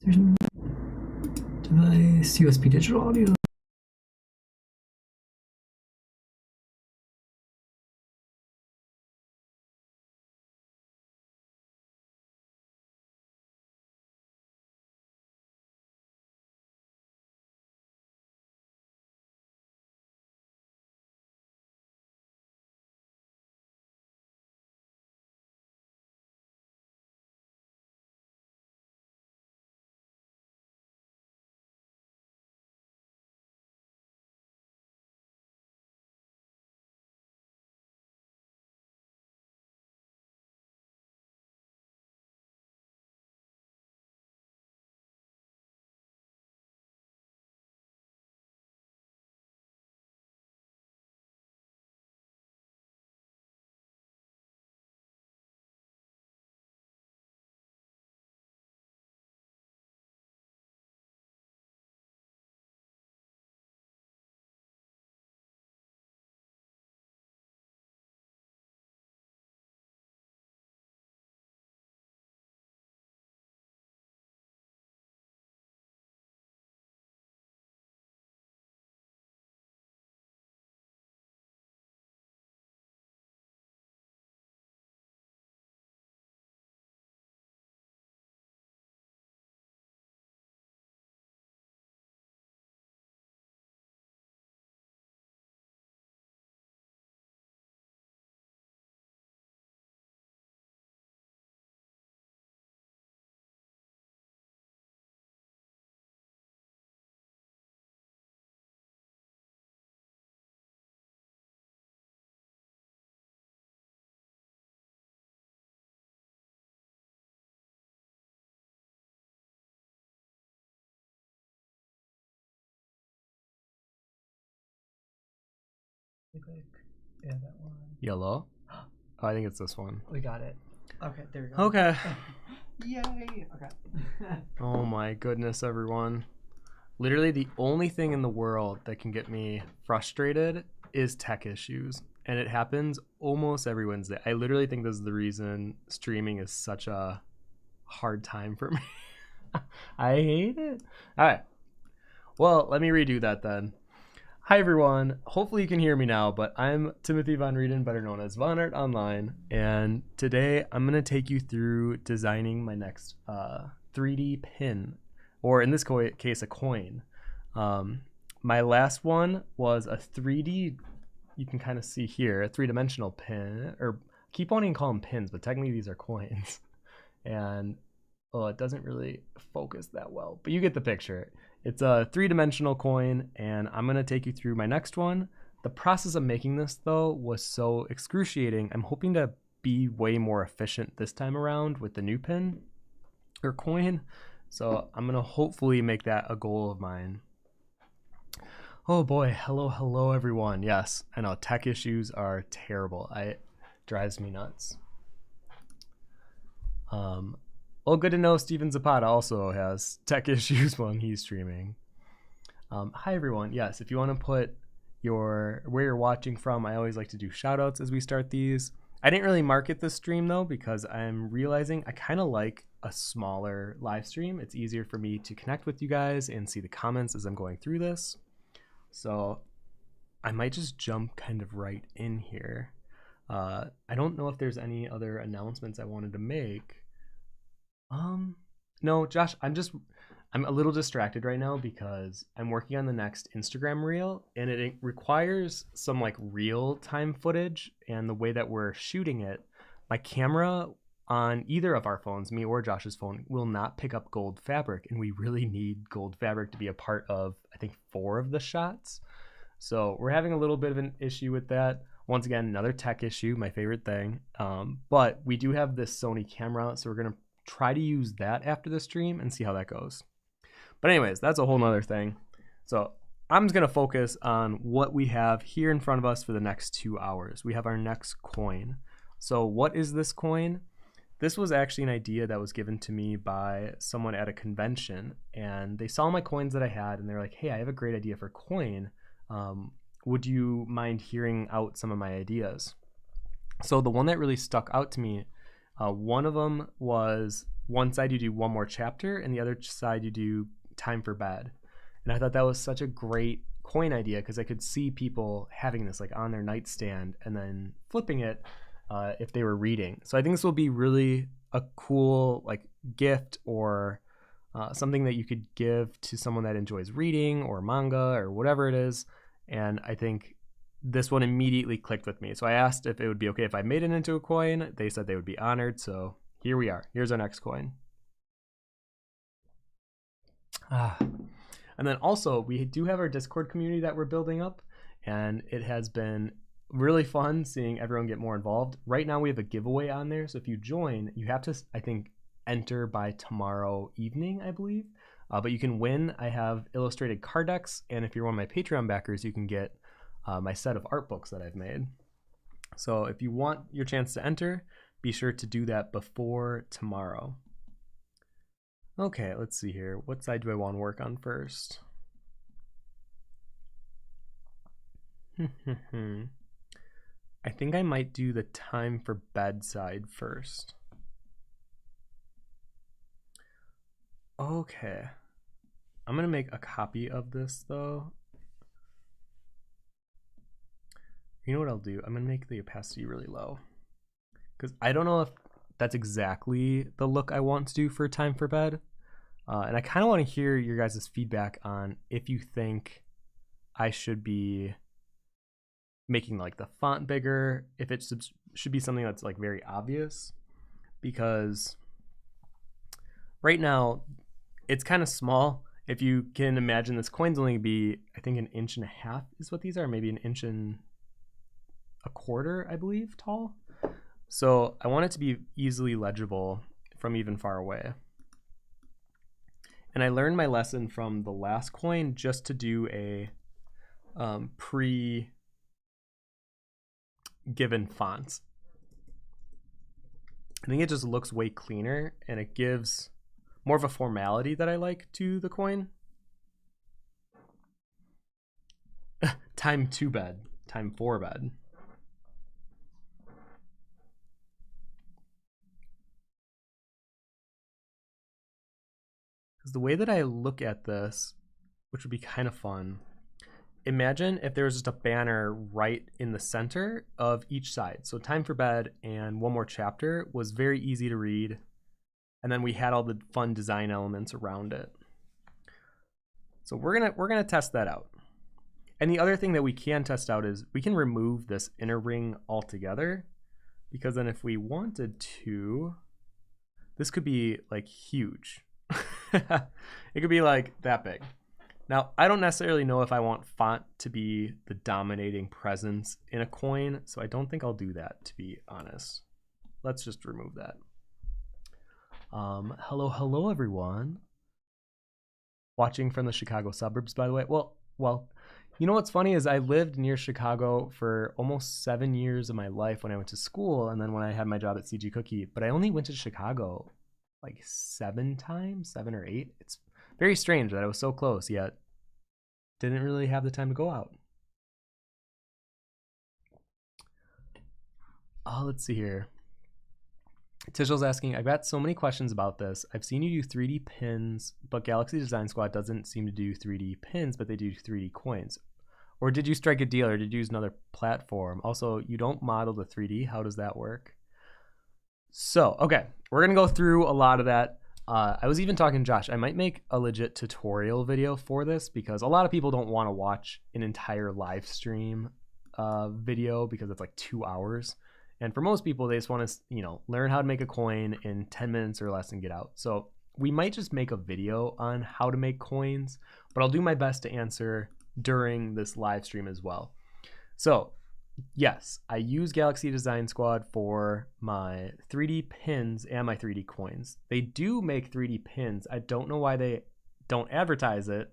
There's no device, USB digital audio. Yeah, that one. Yellow. Oh, I think it's this one. We got it. Okay, there we go. Okay. Yay! Okay. Oh my goodness, everyone. Literally the only thing in the world that can get me frustrated is tech issues. And it happens almost every Wednesday. I literally think this is the reason streaming is such a hard time for me. I hate it. All right. Well, let me redo that then. Hi everyone. Hopefully you can hear me now, but I'm Timothy Von Rueden, better known as Vonnart Online, and today I'm going to take you through designing my next 3D pin, or in this case, a coin. My last one was a 3D, you can kind of see here, a three-dimensional pin, or keep wanting to call them pins, but technically these are coins. And well, it doesn't really focus that well, but you get the picture. It's a three-dimensional coin, and I'm going to take you through my next one. The process of making this, though, was so excruciating. I'm hoping to be way more efficient this time around with the new pin or coin. So I'm going to hopefully make that a goal of mine. Oh boy, hello everyone. Yes, I know tech issues are terrible. It drives me nuts. Well, good to know Steven Zapata also has tech issues when he's streaming. Hi everyone. Yes, if you want to put where you're watching from, I always like to do shout outs as we start these. I didn't really market this stream though, because I'm realizing I kind of like a smaller live stream. It's easier for me to connect with you guys and see the comments as I'm going through this. So I might just jump kind of right in here. I don't know if there's any other announcements I wanted to make. No, Josh, I'm a little distracted right now because I'm working on the next Instagram reel, and it requires some like real time footage. And the way that we're shooting it, my camera on either of our phones, me or Josh's phone, will not pick up gold fabric, and we really need gold fabric to be a part of, I think, 4 of the shots. So we're having a little bit of an issue with that. Once again, another tech issue, my favorite thing. But we do have this Sony camera, so we're gonna try to use that after the stream and see how that goes. But anyways, that's a whole nother thing. So I'm just going to focus on what we have here in front of us for the next 2 hours. We have our next coin. So what is this coin? This was actually an idea that was given to me by someone at a convention, and they saw my coins that I had, and they're like, hey, I have a great idea for coin. Would you mind hearing out some of my ideas? So the one that really stuck out to me, one of them was one side you do one more chapter and the other side you do time for bed. And I thought that was such a great coin idea because I could see people having this like on their nightstand and then flipping it if they were reading. So I think this will be really a cool like gift or something that you could give to someone that enjoys reading or manga or whatever it is. And I think this one immediately clicked with me. So I asked if it would be okay if I made it into a coin. They said they would be honored. So here we are. Here's our next coin. And then also we do have our Discord community that we're building up, and it has been really fun seeing everyone get more involved. Right now we have a giveaway on there. So if you join, you have to, I think, enter by tomorrow evening, I believe. But you can win. I have illustrated card decks, and if you're one of my Patreon backers, you can get my set of art books that I've made. So if you want your chance to enter, be sure to do that before tomorrow. Okay, let's see here. What side do I want to work on first? I think I might do the time for bed side first. Okay. I'm going to make a copy of this though. You know what I'll do? I'm going to make the opacity really low, because I don't know if that's exactly the look I want to do for time for bed. And I kind of want to hear your guys' feedback on if you think I should be making like the font bigger, if it should be something that's like very obvious, because right now it's kind of small. If you can imagine, this coin's only be, I think, 1.5 inches is what these are, maybe 1.25 inches, I believe, tall. So I want it to be easily legible from even far away. And I learned my lesson from the last coin just to do a pre-given fonts. I think it just looks way cleaner, and it gives more of a formality that I like to the coin. Time to bed, time for bed. Because the way that I look at this, which would be kind of fun, imagine if there was just a banner right in the center of each side. So time for bed and one more chapter was very easy to read. And then we had all the fun design elements around it. So we're gonna test that out. And the other thing that we can test out is we can remove this inner ring altogether, because then if we wanted to, this could be like huge. It could be like that big. Now, I don't necessarily know if I want font to be the dominating presence in a coin, so I don't think I'll do that, to be honest. Let's just remove that. Hello everyone. Watching from the Chicago suburbs, by the way. Well, you know what's funny is I lived near Chicago for almost 7 years of my life when I went to school, and then when I had my job at CG Cookie, but I only went to Chicago like 7 times, 7 or 8. It's very strange that I was so close yet didn't really have the time to go out. Let's see here. Tishel's asking, I've got so many questions about this. I've seen you do 3D pins, but Galaxy Design Squad doesn't seem to do 3D pins, but they do 3D coins. Or did you strike a deal, or did you use another platform? Also, you don't model the 3D. How does that work? So, okay, we're gonna go through a lot of that. I was even talking to Josh, I might make a legit tutorial video for this, because a lot of people don't want to watch an entire live stream video because it's like 2 hours. And for most people, they just want to, you know, learn how to make a coin in 10 minutes or less and get out. So we might just make a video on how to make coins, but I'll do my best to answer during this live stream as well. So yes, I use Galaxy Design Squad for my 3D pins and my 3D coins. They do make 3D pins. I don't know why they don't advertise it,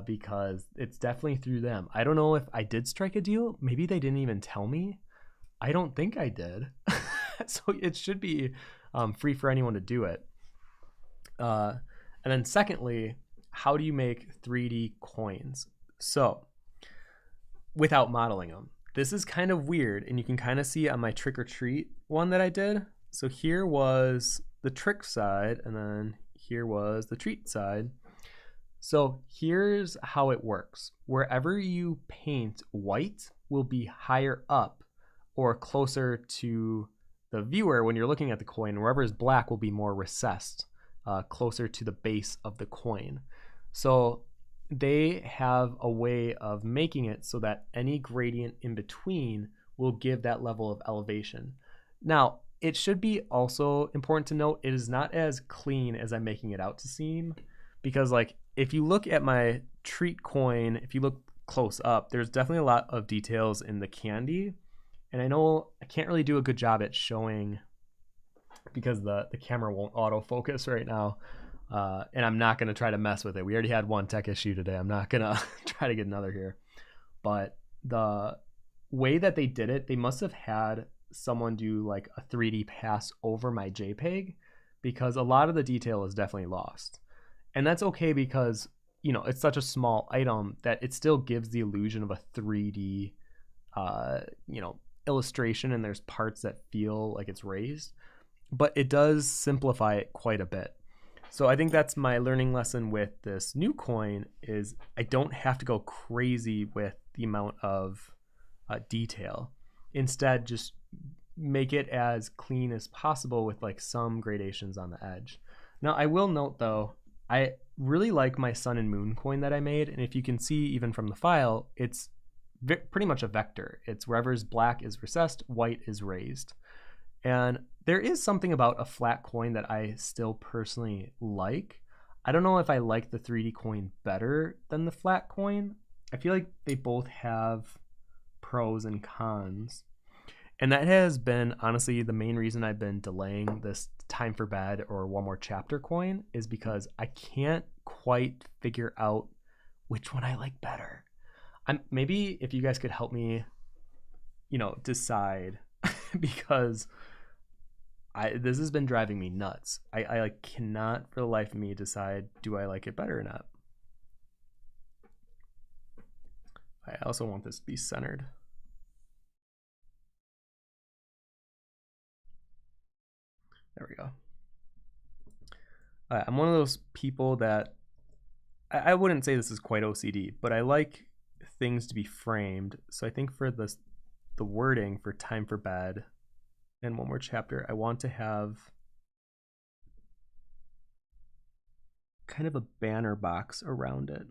because it's definitely through them. I don't know if I did strike a deal. Maybe they didn't even tell me. I don't think I did. So it should be free for anyone to do it. And then secondly, how do you make 3D coins? So without modeling them. This is kind of weird, and you can kind of see on my trick or treat one that I did. So here was the trick side, and then here was the treat side. So here's how it works. Wherever you paint white will be higher up or closer to the viewer when you're looking at the coin. Wherever is black will be more recessed, closer to the base of the coin. So they have a way of making it so that any gradient in between will give that level of elevation. Now, it should be also important to note it is not as clean as I'm making it out to seem, because like if you look at my treat coin, if you look close up, there's definitely a lot of details in the candy. And I know I can't really do a good job at showing because the camera won't autofocus right now. And I'm not going to try to mess with it. We already had one tech issue today. I'm not going to try to get another here. But the way that they did it, they must have had someone do like a 3D pass over my JPEG, because a lot of the detail is definitely lost. And that's okay because, you know, it's such a small item that it still gives the illusion of a 3D, you know, illustration, and there's parts that feel like it's raised, but it does simplify it quite a bit. So I think that's my learning lesson with this new coin is I don't have to go crazy with the amount of detail. Instead, just make it as clean as possible with like some gradations on the edge. Now, I will note though, I really like my sun and moon coin that I made. And if you can see even from the file, it's pretty much a vector. It's wherever's black is recessed, white is raised. And there is something about a flat coin that I still personally like. I don't know if I like the 3D coin better than the flat coin. I feel like they both have pros and cons. And that has been honestly the main reason I've been delaying this time for bed or one more chapter coin, is because I can't quite figure out which one I like better. Maybe if you guys could help me, you know, decide because this has been driving me nuts. I like cannot for the life of me decide, do I like it better or not? I also want this to be centered. There we go. I'm one of those people that I wouldn't say this is quite OCD, but I like things to be framed. So I think for the wording for time for bed and one more chapter, I want to have kind of a banner box around it.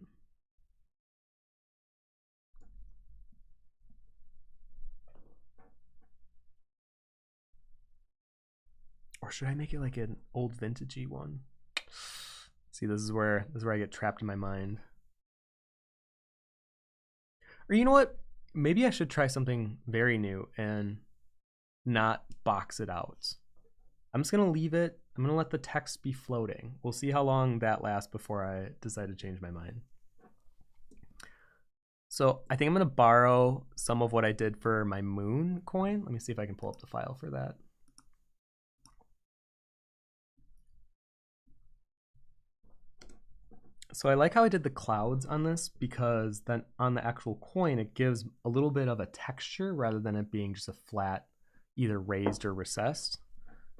Or should I make it like an old vintagey one? See, this is where I get trapped in my mind. Or you know what? Maybe I should try something very new and not box it out. I'm just gonna leave it. I'm gonna let the text be floating. We'll see how long that lasts before I decide to change my mind. So I think I'm gonna borrow some of what I did for my moon coin. Let me see if I can pull up the file for that. So I like how I did the clouds on this, because then on the actual coin, it gives a little bit of a texture rather than it being just a flat, either raised or recessed.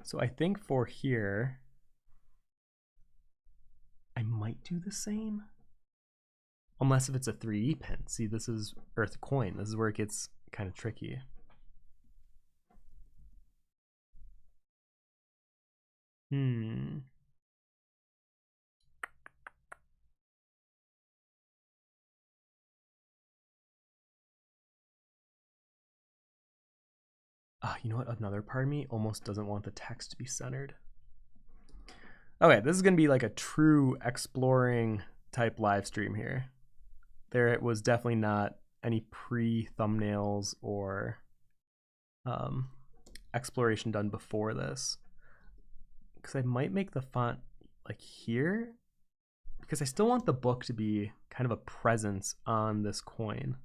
So I think for here, I might do the same. Unless if it's a 3D pin. See, this is Earth coin. This is where it gets kind of tricky. You know what? Another part of me almost doesn't want the text to be centered. Okay, this is going to be like a true exploring type live stream here. There was definitely not any pre-thumbnails or exploration done before this. Because I might make the font like here, because I still want the book to be kind of a presence on this coin.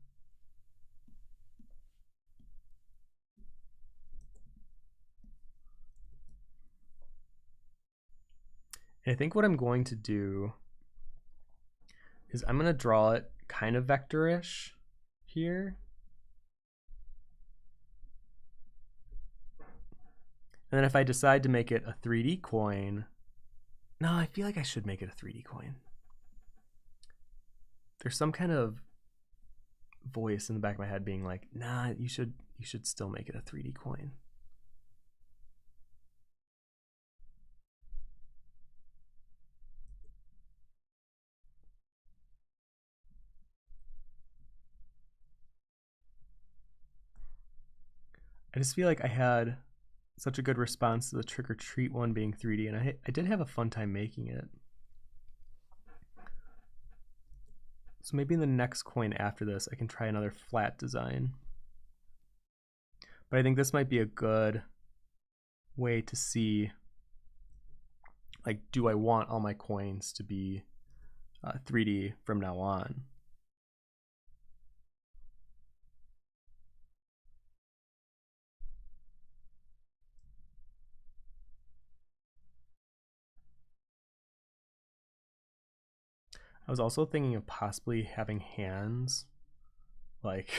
And I think what I'm going to do is I'm going to draw it kind of vectorish here. And then if I decide to make it a 3D coin, no, I feel like I should make it a 3D coin. There's some kind of voice in the back of my head being like, nah, you should still make it a 3D coin. I just feel like I had such a good response to the trick or treat one being 3D, and I did have a fun time making it. So maybe in the next coin after this, I can try another flat design. But I think this might be a good way to see, like, do I want all my coins to be 3D from now on? I was also thinking of possibly having hands, like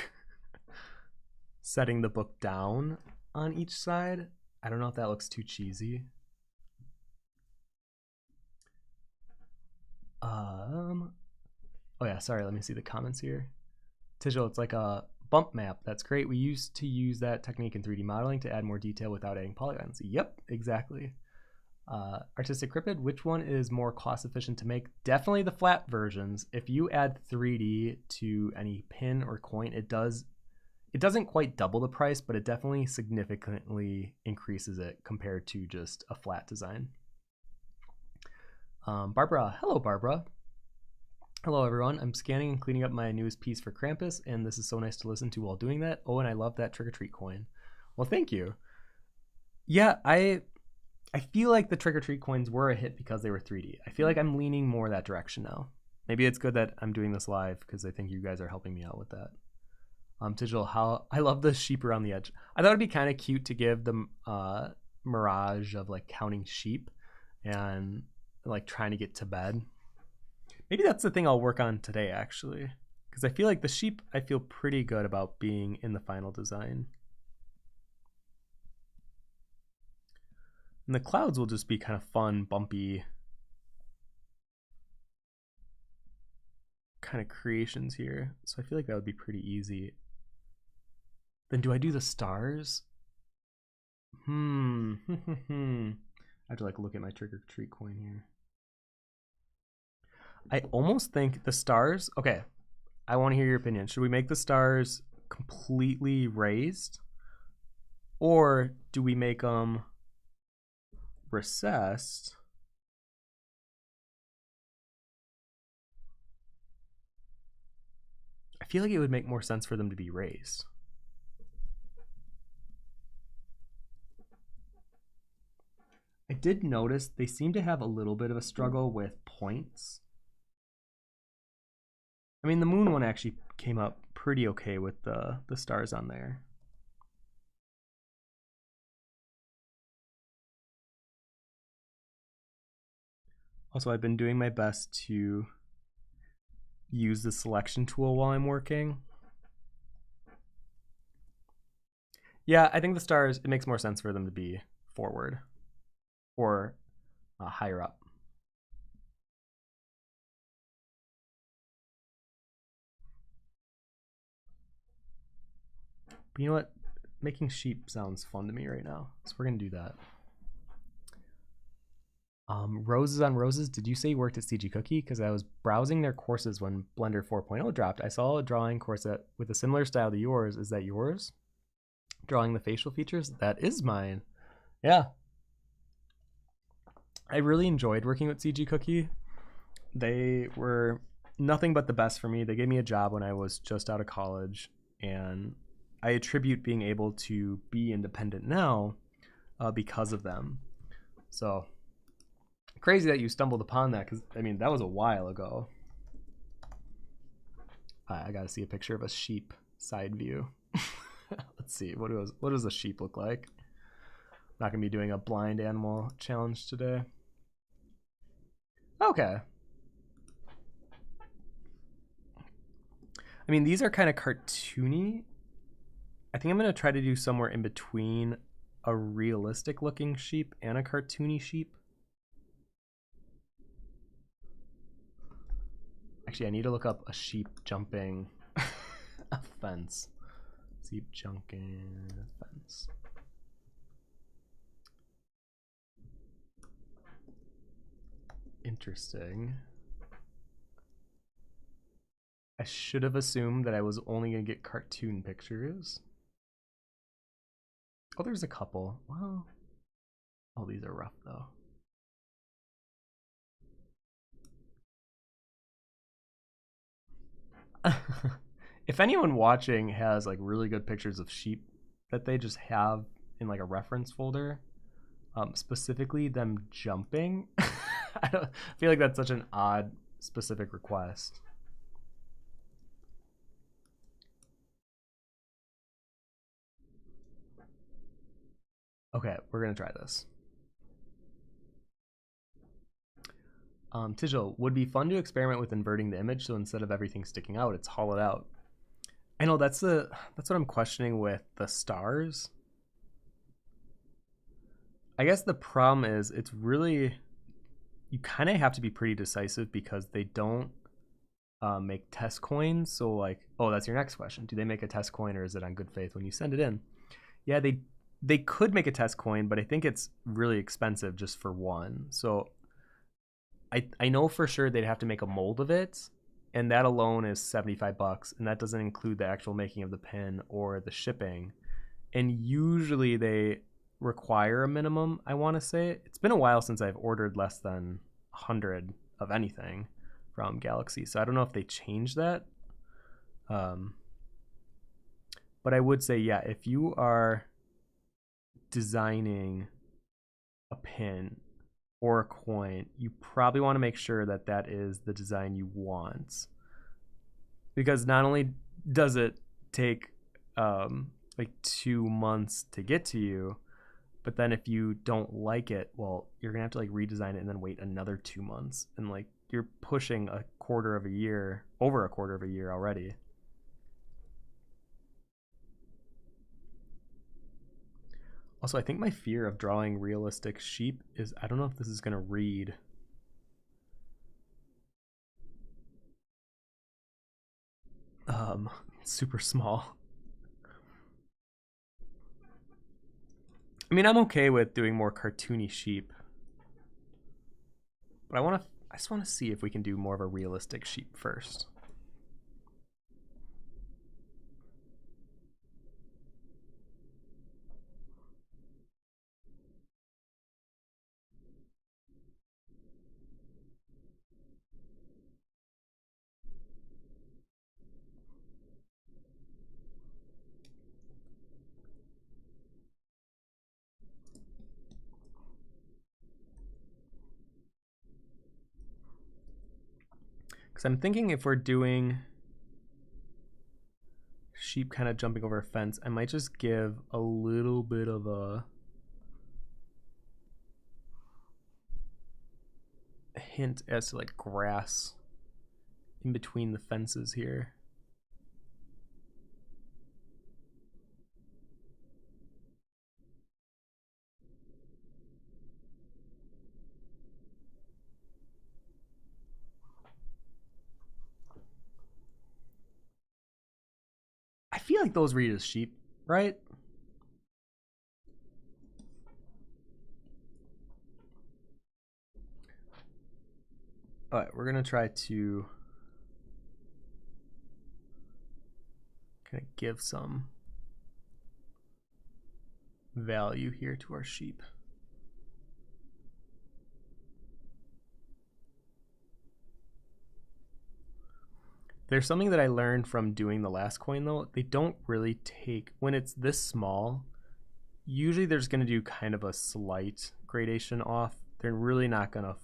setting the book down on each side. I don't know if that looks too cheesy. Oh yeah, sorry, let me see the comments here. Tijal, it's like a bump map. That's great. We used to use that technique in 3D modeling to add more detail without adding polygons. Yep, exactly. Artistic Cryptid, which one is more cost efficient to make? Definitely the flat versions. If you add 3D to any pin or coin, it doesn't quite double the price, but it definitely significantly increases it compared to just a flat design. Barbara, hello Barbara. Hello everyone, I'm scanning and cleaning up my newest piece for Krampus, and this is so nice to listen to while doing that. Oh, and I love that trick-or-treat coin. Well, thank you. Yeah, I feel like the trick-or-treat coins were a hit because they were 3D. I feel like I'm leaning more that direction now. Maybe it's good that I'm doing this live because I think you guys are helping me out with that. Digital, how I love the sheep around the edge. I thought it'd be kind of cute to give the mirage of like counting sheep and like trying to get to bed. Maybe that's the thing I'll work on today, actually, because I feel like the sheep, I feel pretty good about being in the final design. And the clouds will just be kind of fun, bumpy kind of creations here. So I feel like that would be pretty easy. Then do I do the stars? I have to like look at my trick or treat coin here. I almost think the stars, okay, I want to hear your opinion. Should we make the stars completely raised? Or do we make them recessed? I feel like it would make more sense for them to be raised. I did notice they seem to have a little bit of a struggle with points. I mean, the moon one actually came up pretty okay with the stars on there. Also, I've been doing my best to use the selection tool while I'm working. Yeah, I think the stars, it makes more sense for them to be forward or higher up. But you know what? Making sheep sounds fun to me right now. So we're going to do that. Roses on Roses, did you say you worked at CG Cookie? Because I was browsing their courses when Blender 4.0 dropped. I saw a drawing course with a similar style to yours. Is that yours? Drawing the facial features? That is mine. Yeah. I really enjoyed working with CG Cookie. They were nothing but the best for me. They gave me a job when I was just out of college, and I attribute being able to be independent now because of them. So crazy that you stumbled upon that, because I mean that was a while ago. I gotta see a picture of a sheep side view. Let's see, what does a sheep look like? Not gonna be doing a blind animal challenge today. Okay. I mean, these are kind of cartoony. I think I'm gonna try to do somewhere in between a realistic looking sheep and a cartoony sheep. Actually, I need to look up a sheep jumping a fence. Sheep jumping a fence. Interesting. I should have assumed that I was only going to get cartoon pictures. Oh, there's a couple. Well, oh, these are rough though. If anyone watching has like really good pictures of sheep that they just have in like a reference folder, specifically them jumping, I feel like that's such an odd specific request. Okay, we're gonna try this. Tijil, would be fun to experiment with inverting the image, so instead of everything sticking out, it's hollowed out. I know that's what I'm questioning with the stars. I guess the problem is it's really, you kind of have to be pretty decisive because they don't make test coins. So like, oh, that's your next question. Do they make a test coin or is it on good faith when you send it in? Yeah, they could make a test coin, but I think it's really expensive just for one. So I know for sure they'd have to make a mold of it, and that alone is $75, and that doesn't include the actual making of the pin or the shipping. And usually they require a minimum, I want to say. It's been a while since I've ordered less than 100 of anything from Galaxy, so I don't know if they changed that. But I would say, yeah, if you are designing a pin or a coin, you probably want to make sure that that is the design you want, because not only does it take like 2 months to get to you, but then if you don't like it, well, you're gonna have to like redesign it and then wait another 2 months, and like you're pushing a quarter of a year, over a quarter of a year already. Also, I think my fear of drawing realistic sheep is I don't know if this is going to read. Super small. I mean, I'm okay with doing more cartoony sheep, but I just want to see if we can do more of a realistic sheep first. Because I'm thinking if we're doing sheep kind of jumping over a fence, I might just give a little bit of a hint as to like grass in between the fences here. I feel like those read as sheep, right? All right, we're gonna try to kind of give some value here to our sheep. There's something that I learned from doing the last coin though. They don't really take, when it's this small, usually they're just gonna do kind of a slight gradation off. They're really not gonna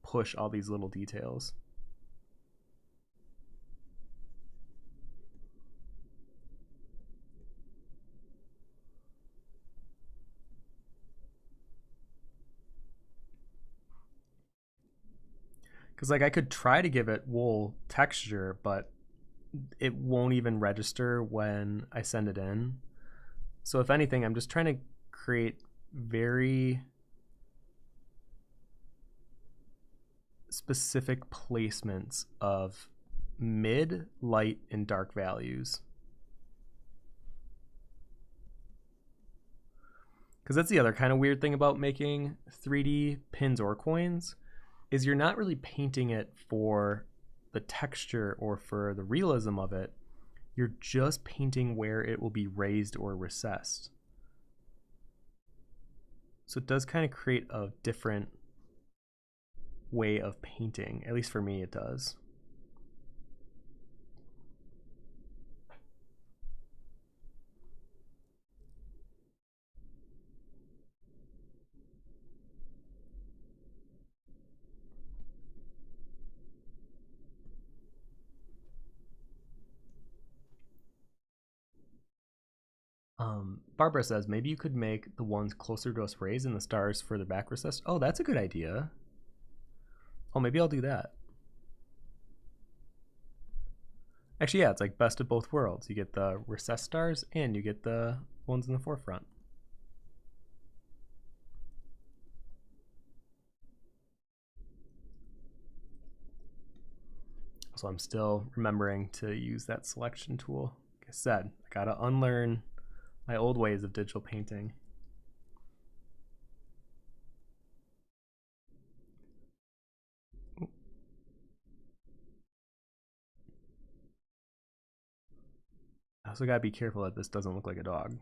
push all these little details. Because like I could try to give it wool texture, but it won't even register when I send it in. So if anything, I'm just trying to create very specific placements of mid, light, and dark values. Because that's the other kind of weird thing about making 3D pins or coins, is you're not really painting it for the texture or for the realism of it. You're just painting where it will be raised or recessed. So it does kind of create a different way of painting. At least for me, it does. Barbara says maybe you could make the ones closer to us raised and the stars further back recessed. Oh, that's a good idea. Oh, maybe I'll do that. Actually, yeah, it's like best of both worlds. You get the recessed stars and you get the ones in the forefront. So I'm still remembering to use that selection tool. Like I said, I gotta unlearn my old ways of digital painting. I also gotta be careful that this doesn't look like a dog.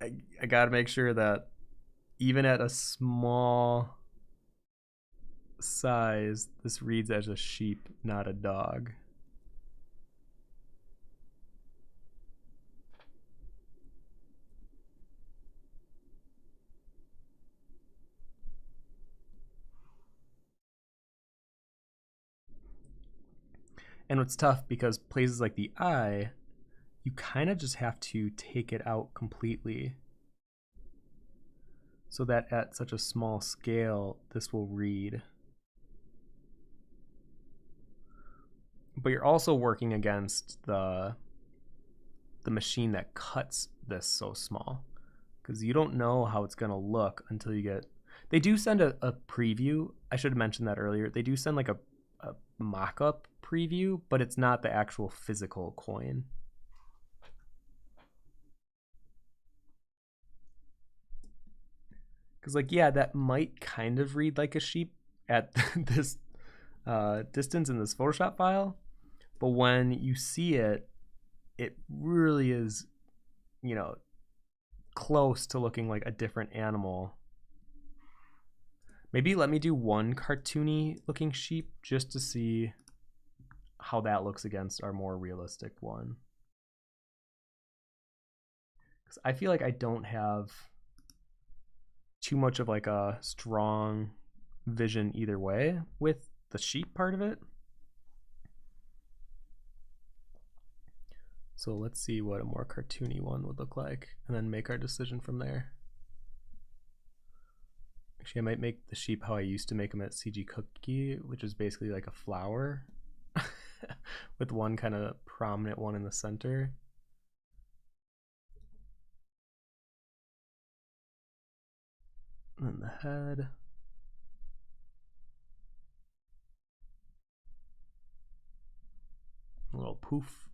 I gotta make sure that even at a small size, this reads as a sheep, not a dog. And what's tough, because places like the eye, you kind of just have to take it out completely so that at such a small scale, this will read. But you're also working against the machine that cuts this so small, because you don't know how it's going to look until you get. They do send a preview. I should have mentioned that earlier. They do send like a mock-up preview, but it's not the actual physical coin. Because like, yeah, that might kind of read like a sheep at this distance in this Photoshop file, but when you see it, it really is, you know, close to looking like a different animal. Maybe let me do one cartoony looking sheep just to see how that looks against our more realistic one. Because I feel like I don't have too much of like a strong vision either way with the sheep part of it. So let's see what a more cartoony one would look like and then make our decision from there. Actually, I might make the sheep how I used to make them at CG Cookie, which is basically like a flower with one kind of prominent one in the center. And then the head. A little poof.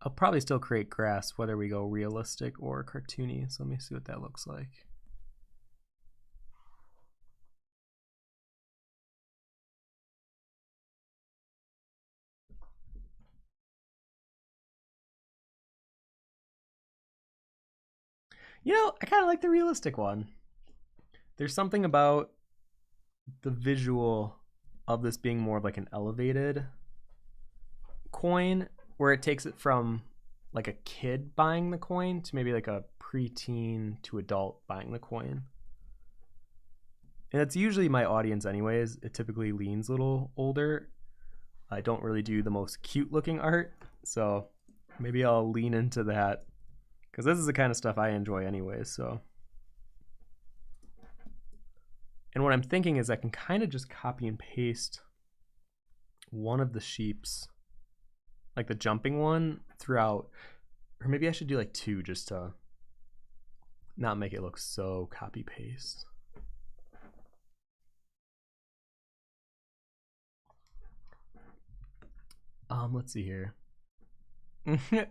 I'll probably still create grass whether we go realistic or cartoony. So let me see what that looks like. You know, I kind of like the realistic one. There's something about the visual of this being more of like an elevated coin, where it takes it from like a kid buying the coin to maybe like a preteen to adult buying the coin. And it's usually my audience anyways. It typically leans a little older. I don't really do the most cute looking art, so maybe I'll lean into that because this is the kind of stuff I enjoy anyways. So, and what I'm thinking is I can kind of just copy and paste one of the sheeps, like the jumping one, throughout, or maybe I should do like two just to not make it look so copy paste. Let's see here.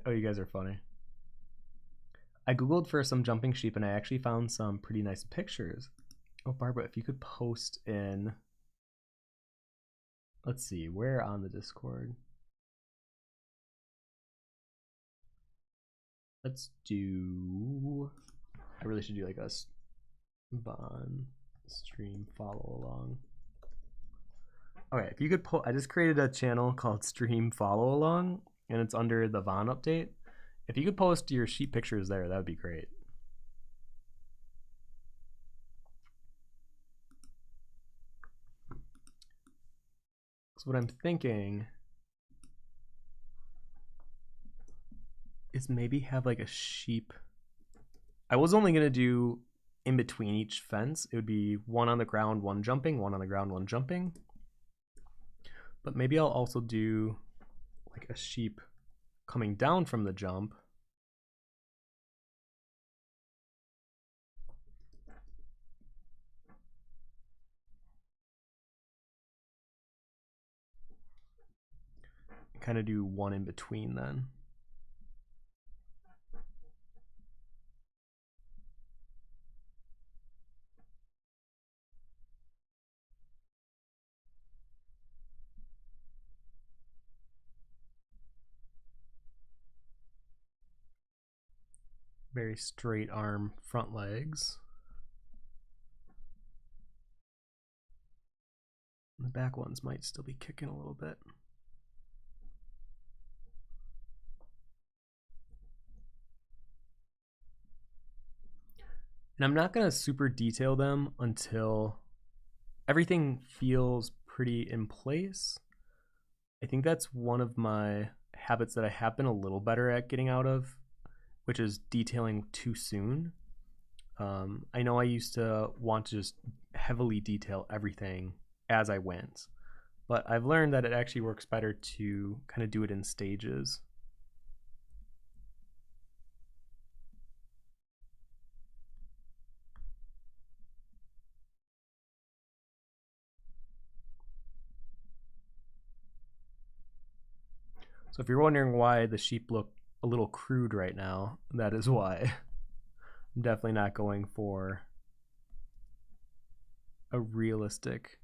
Oh, you guys are funny. I googled for some jumping sheep and I actually found some pretty nice pictures. Oh, Barbara, if you could post in, let's see, where on the Discord? Let's do, I really should do like a Von stream follow along. Okay, if you could I just created a channel called Stream Follow Along, and it's under the Von update. If you could post your sheep pictures there, that would be great. So what I'm thinking is maybe have like a sheep. I was only gonna do in between each fence. It would be one on the ground, one jumping, one on the ground, one jumping. But maybe I'll also do like a sheep coming down from the jump. Kind of do one in between then. Very straight arm front legs. The back ones might still be kicking a little bit. And I'm not going to super detail them until everything feels pretty in place. I think that's one of my habits that I have been a little better at getting out of, which is detailing too soon. I know I used to want to just heavily detail everything as I went, but I've learned that it actually works better to kind of do it in stages. So if you're wondering why the sheep look a little crude right now, that is why. I'm definitely not going for a realistic,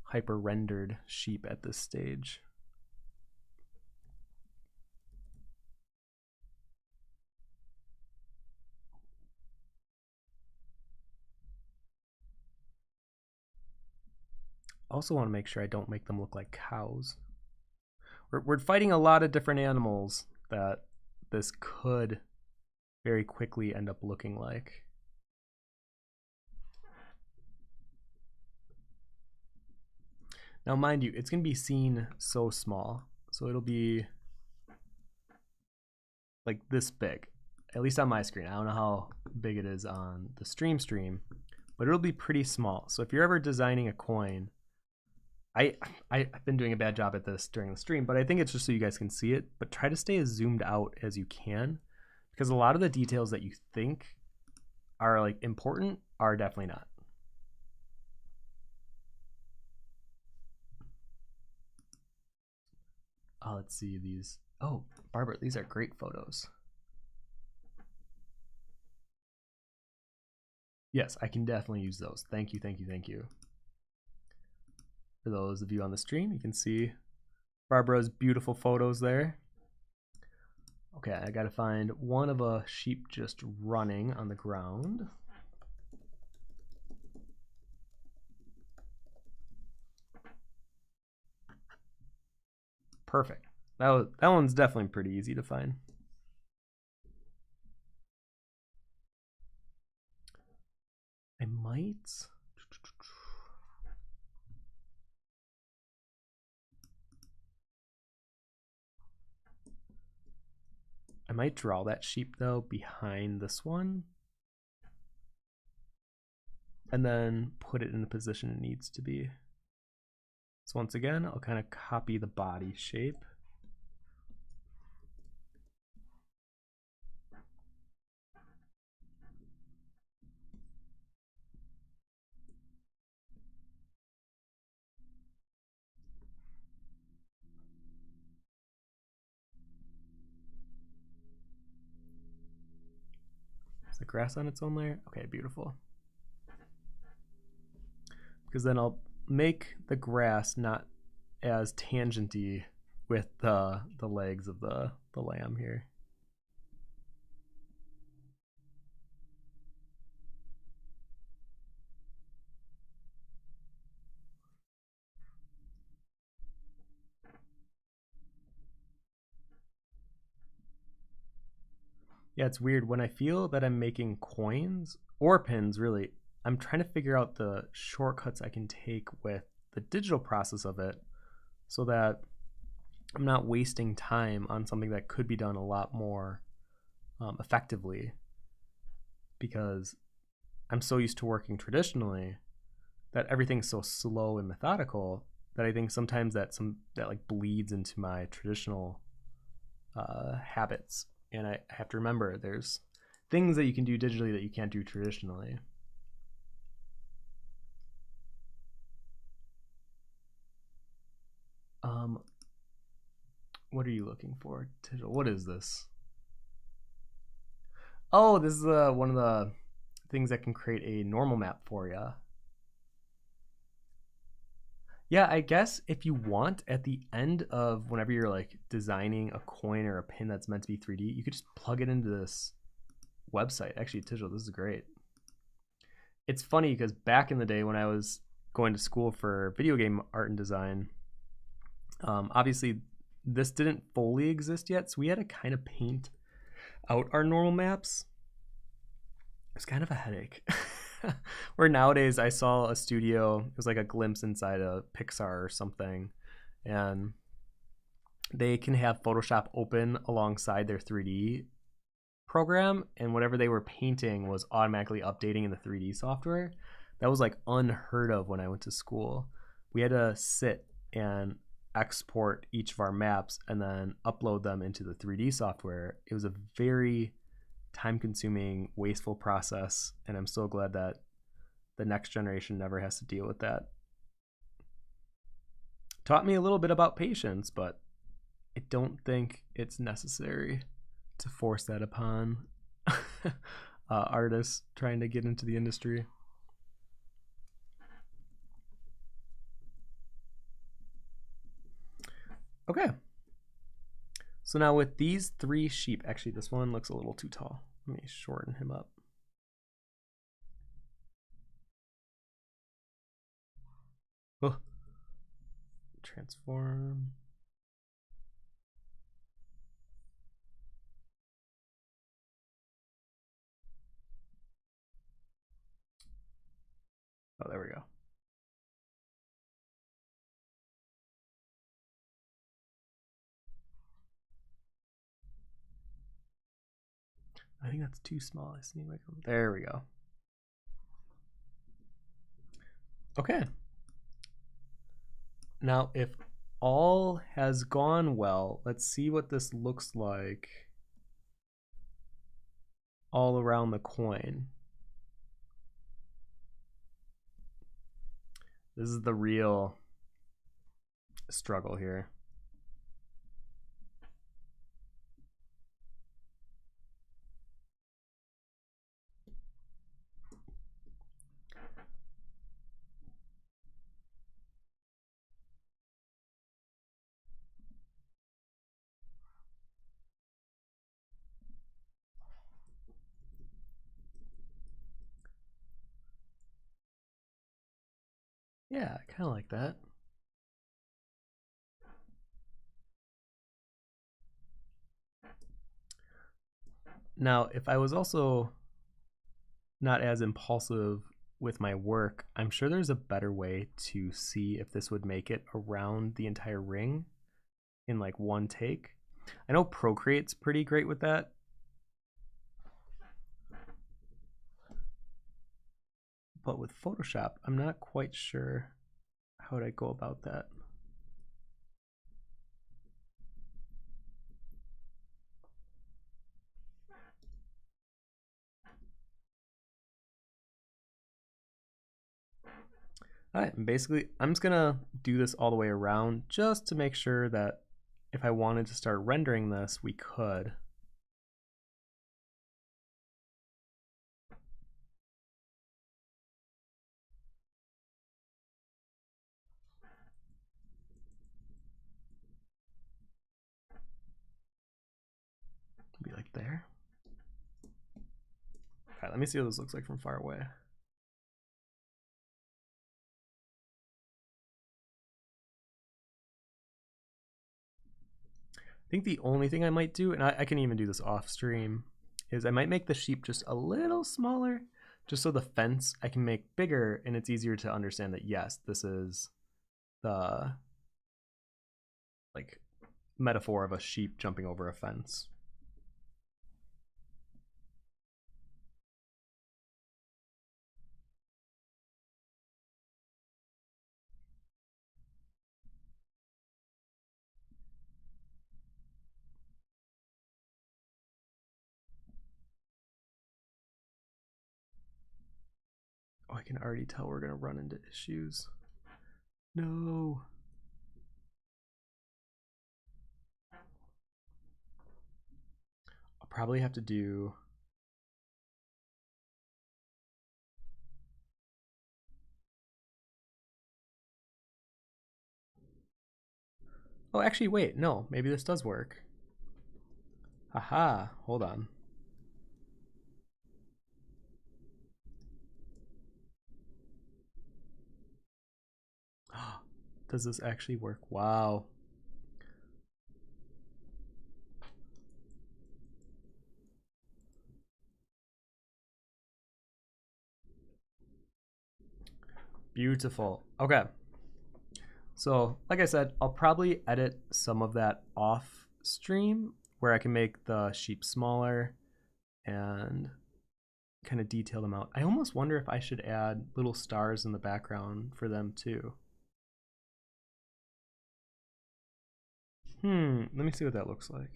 hyper-rendered sheep at this stage. Also want to make sure I don't make them look like cows. We're fighting a lot of different animals that this could very quickly end up looking like. Now, mind you, it's going to be seen so small. So it'll be like this big, at least on my screen. I don't know how big it is on the stream, but it'll be pretty small. So if you're ever designing a coin, I've been doing a bad job at this during the stream, but I think it's just so you guys can see it. But try to stay as zoomed out as you can, because a lot of the details that you think are like important are definitely not. Let's see these. Oh, Barbara, these are great photos. Yes, I can definitely use those. Thank you, thank you, thank you. For those of you on the stream, you can see Barbara's beautiful photos there. Okay, I gotta find one of a sheep just running on the ground. Perfect. That one's definitely pretty easy to find. might draw that sheep though behind this one and then put it in the position it needs to be. So once again, I'll kind of copy the body shape. Is the grass on its own layer? Okay, beautiful. Because then I'll make the grass not as tangenty with the legs of the lamb here. Yeah, it's weird. When I feel that I'm making coins or pins, really, I'm trying to figure out the shortcuts I can take with the digital process of it so that I'm not wasting time on something that could be done a lot more effectively, because I'm so used to working traditionally that everything's so slow and methodical that I think sometimes that like bleeds into my traditional habits. And I have to remember there's things that you can do digitally that you can't do traditionally. What are you looking for? Digital. What is this? Oh, this is one of the things that can create a normal map for you. Yeah, I guess if you want, at the end of whenever you're like designing a coin or a pin that's meant to be 3D, you could just plug it into this website. Actually, digital, this is great. It's funny because back in the day when I was going to school for video game art and design, obviously this didn't fully exist yet, so we had to kind of paint out our normal maps. It's kind of a headache. Where nowadays I saw a studio, it was like a glimpse inside a Pixar or something, and they can have Photoshop open alongside their 3D program, and whatever they were painting was automatically updating in the 3D software. That was like unheard of when I went to school. We had to sit and export each of our maps and then upload them into the 3D software. It was a very time-consuming, wasteful process, and I'm so glad that the next generation never has to deal with that. Taught me a little bit about patience, but I don't think it's necessary to force that upon artists trying to get into the industry. Okay. So now with these 3 sheep, actually this one looks a little too tall. Let me shorten him up. Oh. Transform. Oh, there we go. I think that's too small. I see. There we go. Okay. Now, if all has gone well, let's see what this looks like all around the coin. This is the real struggle here. Yeah, I kind of like that. Now, if I was also not as impulsive with my work, I'm sure there's a better way to see if this would make it around the entire ring in like one take. I know Procreate's pretty great with that. But with Photoshop, I'm not quite sure how would I go about that. All right, and basically I'm just gonna do this all the way around just to make sure that if I wanted to start rendering this, we could. Be like there. All right, let me see what this looks like from far away. I think the only thing I might do, and I can even do this off stream, is I might make the sheep just a little smaller, just so the fence I can make bigger and it's easier to understand that yes, this is the like metaphor of a sheep jumping over a fence. Oh, I can already tell we're gonna run into issues. No. I'll probably have to do. Oh, actually, wait, no, maybe this does work. Haha, hold on. Does this actually work? Wow. Beautiful. Okay. So, like I said, I'll probably edit some of that off stream where I can make the sheep smaller and kind of detail them out. I almost wonder if I should add little stars in the background for them too. Let me see what that looks like.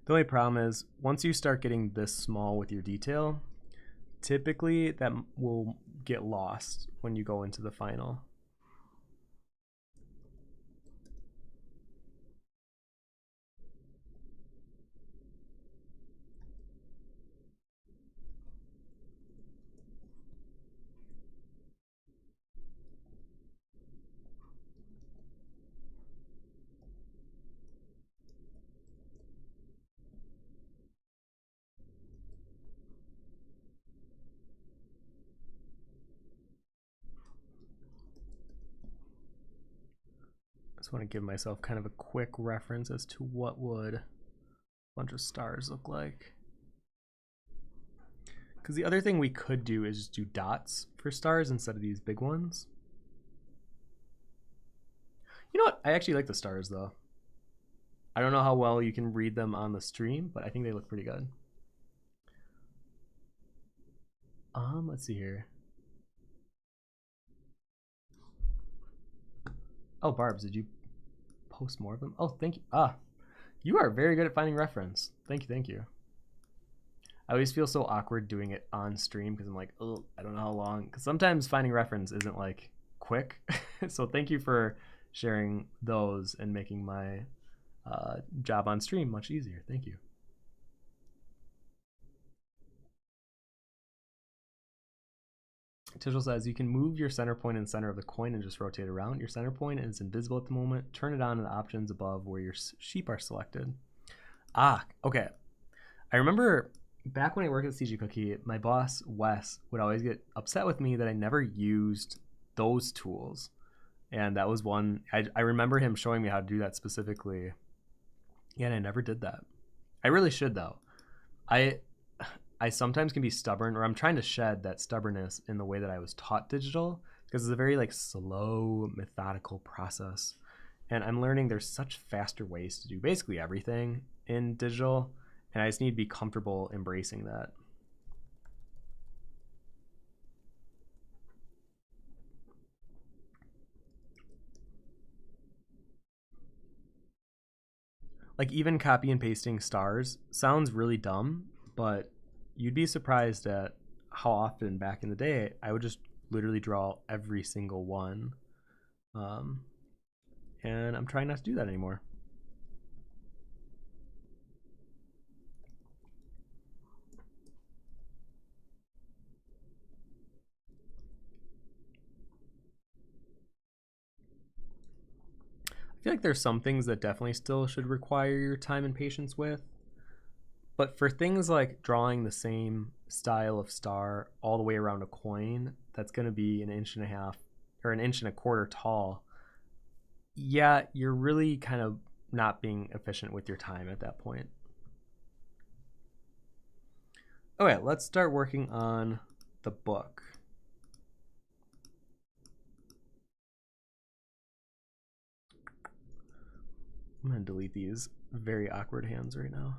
The only problem is once you start getting this small with your detail, typically that will get lost when you go into the final. I just want to give myself kind of a quick reference as to what would a bunch of stars look like. Because the other thing we could do is just do dots for stars instead of these big ones. You know what? I actually like the stars though. I don't know how well you can read them on the stream, but I think they look pretty good. Let's see here. Oh, Barbs, did you post more of them? Oh, thank you. You are very good at finding reference. Thank you, thank you. I always feel so awkward doing it on stream because I'm like, oh, I don't know how long. Because sometimes finding reference isn't like quick. So thank you for sharing those and making my job on stream much easier. Thank you. Tishel says you can move your center point in the center of the coin and just rotate around. Your center point is invisible at the moment. Turn it on in the options above where your sheep are selected. Okay. I remember back when I worked at CG Cookie, my boss Wes would always get upset with me that I never used those tools, and that was one I remember him showing me how to do that specifically. Yeah, and I never did that. I really should though. I I sometimes can be stubborn, or I'm trying to shed that stubbornness in the way that I was taught digital, because it's a very like slow, methodical process. And I'm learning there's such faster ways to do basically everything in digital, and I just need to be comfortable embracing that. Like even copy and pasting stars sounds really dumb, but you'd be surprised at how often back in the day I would just literally draw every single one. Um, and I'm trying not to do that anymore. I feel like there's some things that definitely still should require your time and patience with. But for things like drawing the same style of star all the way around a coin that's going to be an inch and a half or an inch and a quarter tall, yeah, you're really kind of not being efficient with your time at that point. Okay, let's start working on the book. I'm going to delete these very awkward hands right now.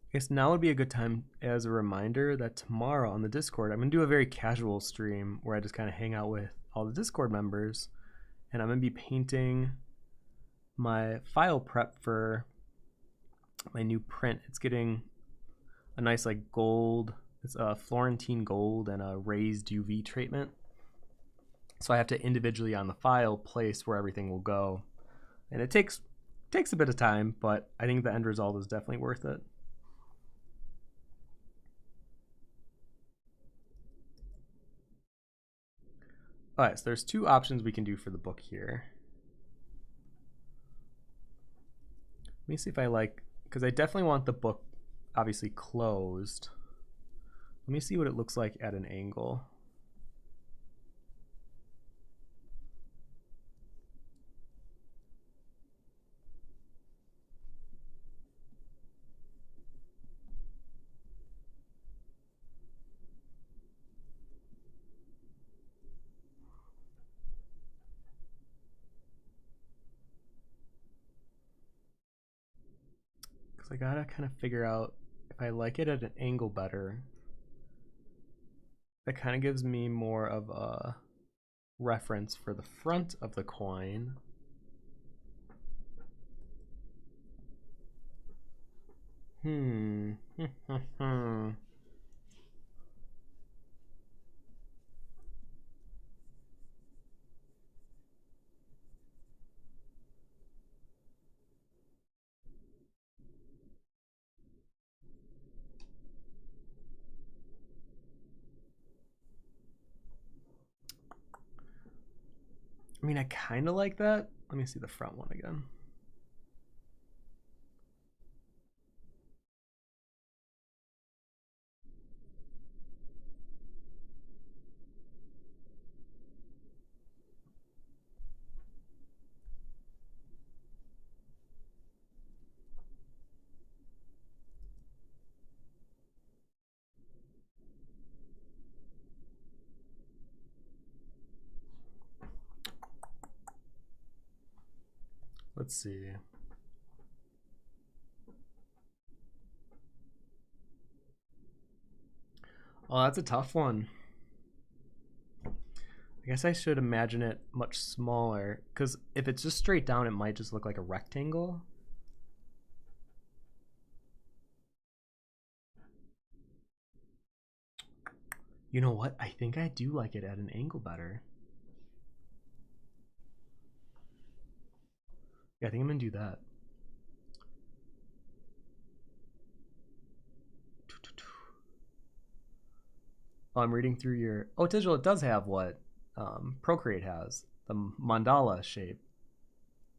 I guess now would be a good time as a reminder that tomorrow on the Discord, I'm going to do a very casual stream where I just kind of hang out with all the Discord members, and I'm going to be painting my file prep for my new print. It's getting a nice like gold, it's a Florentine gold and a raised UV treatment. So I have to individually on the file place where everything will go. And it takes a bit of time, but I think the end result is definitely worth it. All right, so there's two options we can do for the book here. Let me see if I like, because I definitely want the book obviously closed. Let me see what it looks like at an angle. Because I gotta kind of figure out if I like it at an angle better. That kind of gives me more of a reference for the front of the coin. I mean, I kind of like that. Let me see the front one again. Let's see. Oh, that's a tough one. I guess I should imagine it much smaller, because if it's just straight down, it might just look like a rectangle. You know what? I think I do like it at an angle better. Yeah, I think I'm gonna do that. Oh, I'm reading through your. Oh, digital. It does have what Procreate has. the mandala shape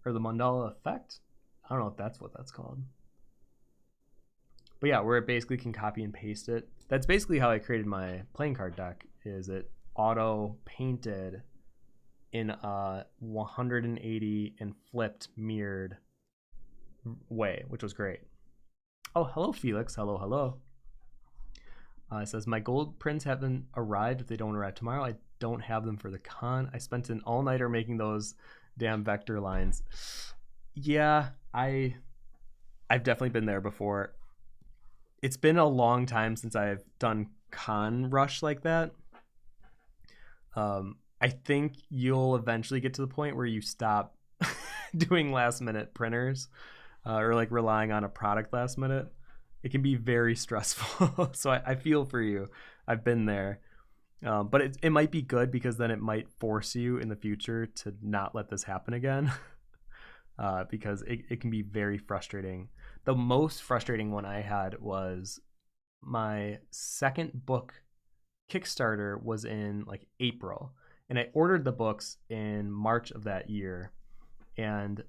or the mandala effect. I don't know if that's what that's called. But yeah, where it basically can copy and paste it. That's basically how I created my playing card deck. Is it auto painted in a 180 and flipped mirrored way, which was great. Oh, hello, Felix. Hello, hello. It says, my gold prints haven't arrived. If they don't arrive tomorrow, I don't have them for the con. I spent an all-nighter making those damn vector lines. Yeah, I've definitely been there before. It's been a long time since I've done con rush like that. I think you'll eventually get to the point where you stop doing last minute printers or like relying on a product last minute. It can be very stressful. So I feel for you. I've been there. But it might be good because then it might force you in the future to not let this happen again. Because it can be very frustrating. The most frustrating one I had was my second book Kickstarter was in like April. And I ordered the books in March of that year. And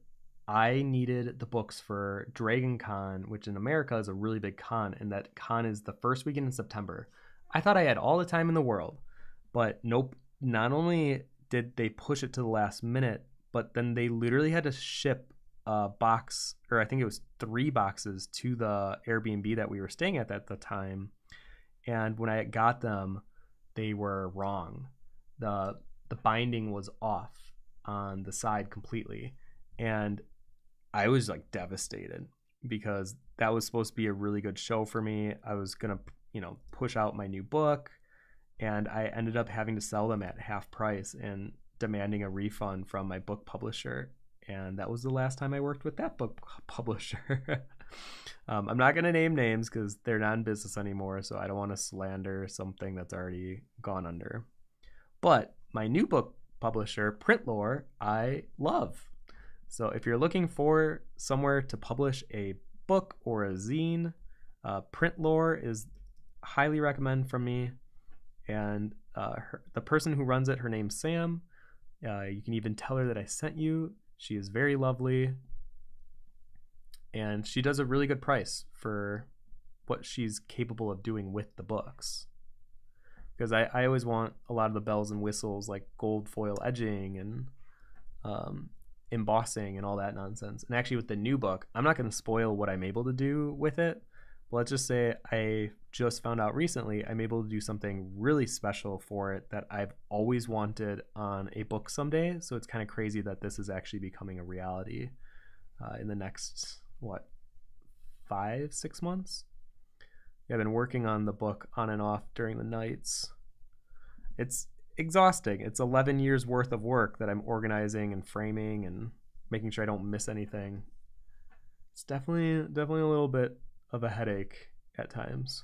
I needed the books for Dragon Con, which in America is a really big con. And that con is the first weekend in September. I thought I had all the time in the world. But nope. Not only did they push it to the last minute, but then they literally had to ship a box, or I think it was 3 boxes, to the Airbnb that we were staying at the time. And when I got them, they were wrong. The binding was off on the side completely. And I was like devastated because that was supposed to be a really good show for me. I was going to, push out my new book, and I ended up having to sell them at half price and demanding a refund from my book publisher. And that was the last time I worked with that book publisher. I'm not going to name names because they're not in business anymore, so I don't want to slander something that's already gone under. But my new book publisher, Printlore, I love. So if you're looking for somewhere to publish a book or a zine, Printlore is highly recommend from me. And the person who runs it, her name's Sam. You can even tell her that I sent you. She is very lovely. And she does a really good price for what she's capable of doing with the books. Because I always want a lot of the bells and whistles, like gold foil edging and embossing and all that nonsense. And actually with the new book, I'm not going to spoil what I'm able to do with it. But let's just say I just found out recently I'm able to do something really special for it that I've always wanted on a book someday. So it's kind of crazy that this is actually becoming a reality in the next, 5-6 months? Yeah, I've been working on the book on and off during the nights. It's exhausting. It's 11 years worth of work that I'm organizing and framing and making sure I don't miss anything. It's definitely a little bit of a headache at times.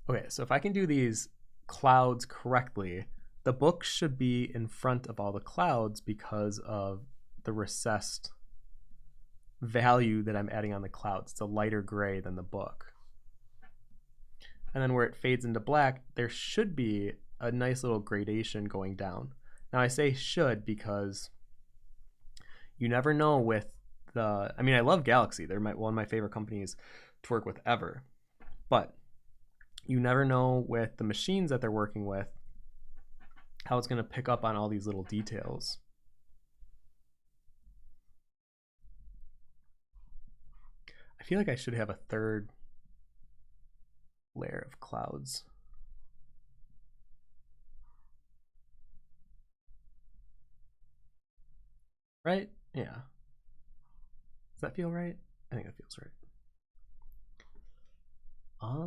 Okay, so if I can do these clouds correctly, the book should be in front of all the clouds because of the recessed value that I'm adding on the clouds. It's a lighter gray than the book. And then where it fades into black, there should be a nice little gradation going down. Now I say should because you never know with I love Galaxy. They're one of my favorite companies to work with ever. But you never know with the machines that they're working with how it's going to pick up on all these little details. I feel like I should have a third layer of clouds. Right? Yeah. Does that feel right? I think that feels right.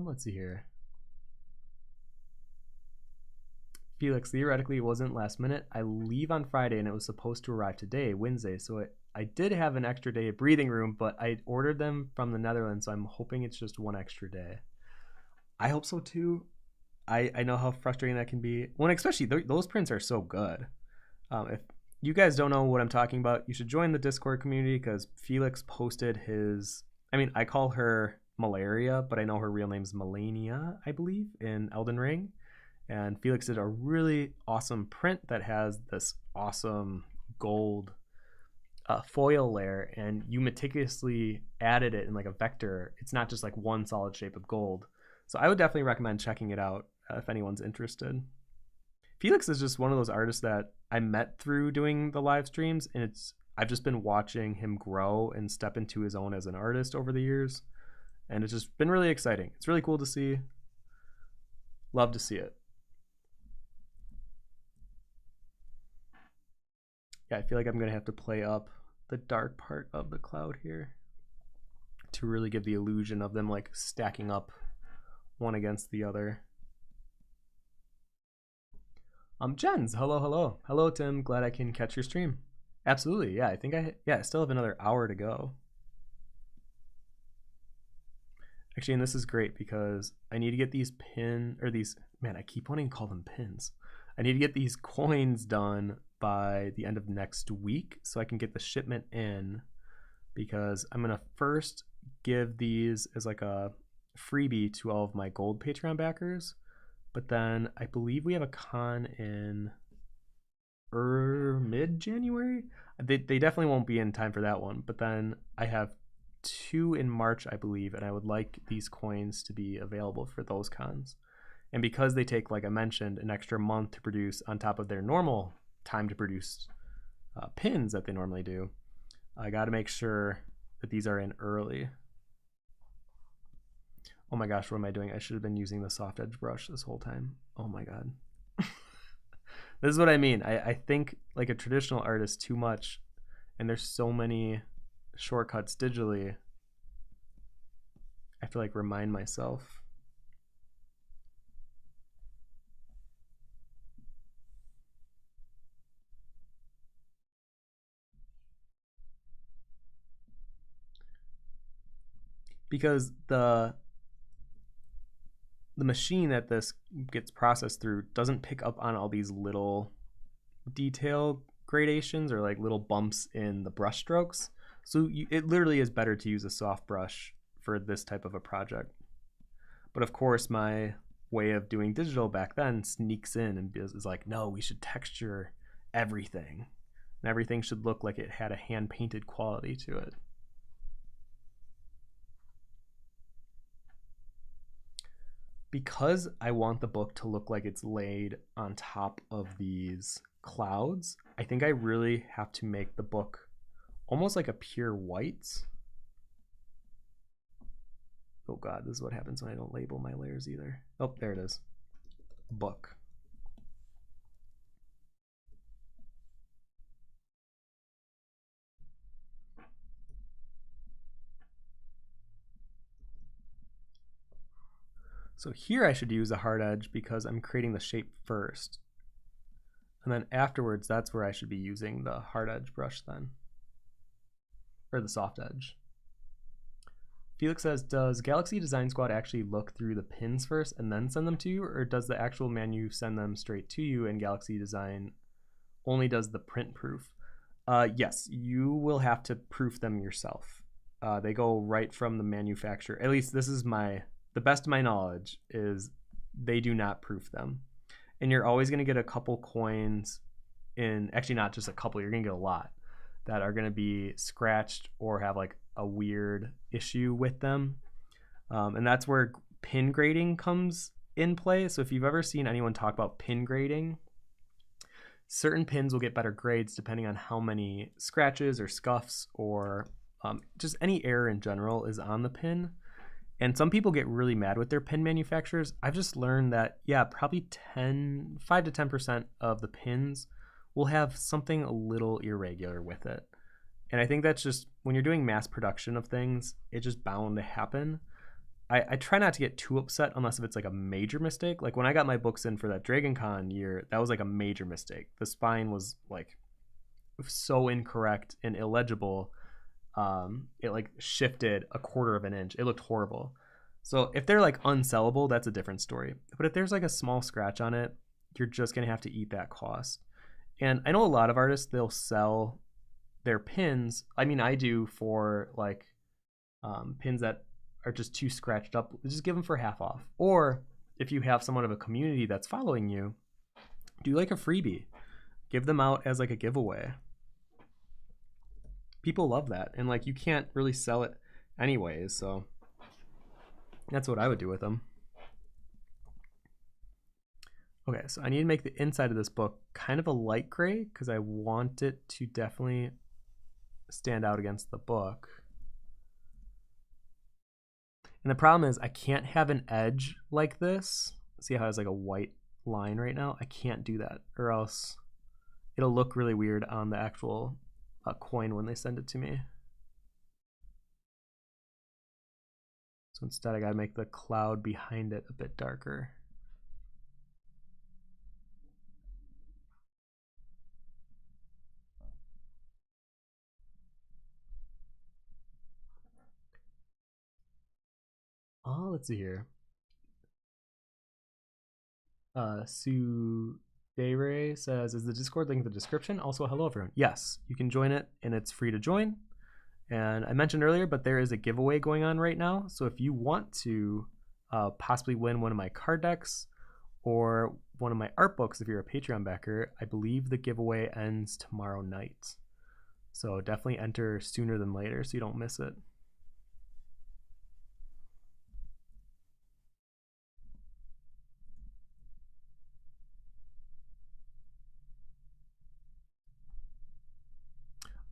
Let's see here. Felix, theoretically it wasn't last minute. I leave on Friday and it was supposed to arrive today, Wednesday. So I did have an extra day of breathing room, but I ordered them from the Netherlands, so I'm hoping it's just one extra day. I hope so too. I know how frustrating that can be. Well, especially those prints are so good. If you guys don't know what I'm talking about, you should join the Discord community because Felix posted his, I call her Malaria, but I know her real name's Melania, I believe, in Elden Ring. And Felix did a really awesome print that has this awesome gold foil layer, and you meticulously added it in like a vector. It's not just like one solid shape of gold. So I would definitely recommend checking it out if anyone's interested. Felix is just one of those artists that I met through doing the live streams, and I've just been watching him grow and step into his own as an artist over the years, and it's just been really exciting. It's really cool to see. Love to see it. Yeah, I feel like I'm gonna have to play up the dark part of the cloud here to really give the illusion of them like stacking up one against the other. Jens, hello Tim, glad I can catch your stream. Absolutely, yeah, I still have another hour to go. Actually, and this is great because I need to get these I keep wanting to call them pins. I need to get these coins done by the end of next week so I can get the shipment in, because I'm gonna first give these as like a freebie to all of my gold Patreon backers, but then I believe we have a con in mid-January. They definitely won't be in time for that one, but then I have 2 in March, I believe, and I would like these coins to be available for those cons. And because they take, like I mentioned, an extra month to produce on top of their normal time to produce pins that they normally do, I got to make sure that these are in early. Oh my gosh, what am I doing? I should have been using the soft edge brush this whole time. Oh my god. This is what I mean. I think like a traditional artist too much, and there's so many shortcuts digitally. I have to like remind myself. Because the machine that this gets processed through doesn't pick up on all these little detail gradations or like little bumps in the brush strokes. So it literally is better to use a soft brush for this type of a project. But of course, my way of doing digital back then sneaks in and is like, no, we should texture everything. And everything should look like it had a hand-painted quality to it. Because I want the book to look like it's laid on top of these clouds, I think I really have to make the book almost like a pure white. Oh god, this is what happens when I don't label my layers either. Oh, there it is. Book. So here I should use a hard edge because I'm creating the shape first. And then afterwards, that's where I should be using the hard edge brush then. Or the soft edge. Felix says, does Galaxy Design Squad actually look through the pins first and then send them to you? Or does the actual menu send them straight to you and Galaxy Design only does the print proof? Yes, you will have to proof them yourself. They go right from the manufacturer. At least this is the best of my knowledge is they do not proof them. And you're always going to get a couple coins in, actually not just a couple, you're going to get a lot that are going to be scratched or have like a weird issue with them. And that's where pin grading comes in play. So if you've ever seen anyone talk about pin grading, certain pins will get better grades depending on how many scratches or scuffs or just any error in general is on the pin. And some people get really mad with their pin manufacturers. I've just learned that, yeah, probably 5 to 10% of the pins will have something a little irregular with it. And I think that's just, when you're doing mass production of things, it's just bound to happen. I try not to get too upset unless if it's like a major mistake. Like when I got my books in for that Dragon Con year, that was like a major mistake. The spine was like so incorrect and illegible. It like shifted a quarter of an inch. It looked horrible. So if they're like unsellable, that's a different story. But if there's like a small scratch on it, you're just gonna have to eat that cost. And I know a lot of artists, they'll sell their pins. I mean, I do for like pins that are just too scratched up. Just give them for half off. Or if you have someone of a community that's following you, do like a freebie. Give them out as like a giveaway. People love that, and like you can't really sell it anyways, so that's what I would do with them. Okay, so I need to make the inside of this book kind of a light gray because I want it to definitely stand out against the book. And the problem is I can't have an edge like this. See how it has like a white line right now? I can't do that, or else it'll look really weird on the actual coin when they send it to me. So instead I gotta make the cloud behind it a bit darker. Oh, let's see here. Sue Dayray says, is the Discord link in the description? Also, hello everyone. Yes, you can join it and it's free to join. And I mentioned earlier, but there is a giveaway going on right now. So if you want to possibly win one of my card decks or one of my art books, if you're a Patreon backer, I believe the giveaway ends tomorrow night. So definitely enter sooner than later so you don't miss it.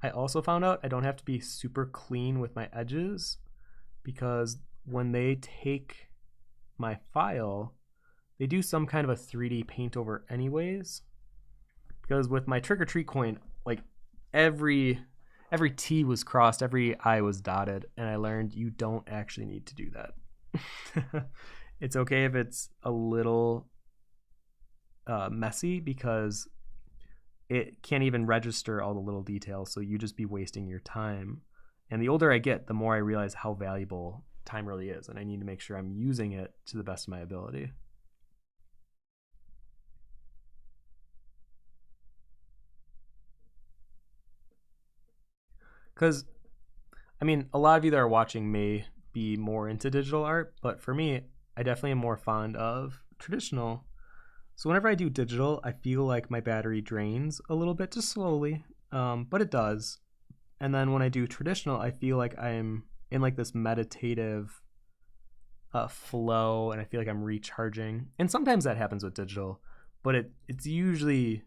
I also found out I don't have to be super clean with my edges because when they take my file, they do some kind of a 3D paint over anyways. Because with my trick or treat coin, like every T was crossed, every I was dotted, and I learned you don't actually need to do that. It's okay if it's a little messy because it can't even register all the little details, so you just be wasting your time. And the older I get, the more I realize how valuable time really is, and I need to make sure I'm using it to the best of my ability. Because, I mean, a lot of you that are watching may be more into digital art, but for me, I definitely am more fond of traditional. So whenever I do digital, I feel like my battery drains a little bit, just slowly, but it does. And then when I do traditional, I feel like I'm in like this meditative flow, and I feel like I'm recharging. And sometimes that happens with digital, but it's usually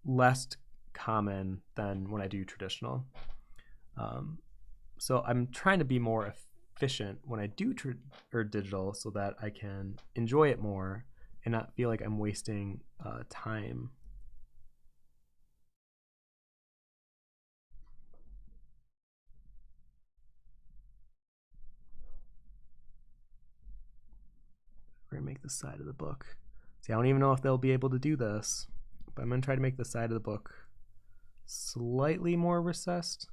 less common than when I do traditional. So I'm trying to be more efficient when I do digital so that I can enjoy it more and not feel like I'm wasting time. We're gonna make the side of the book. See, I don't even know if they'll be able to do this, but I'm gonna try to make the side of the book slightly more recessed.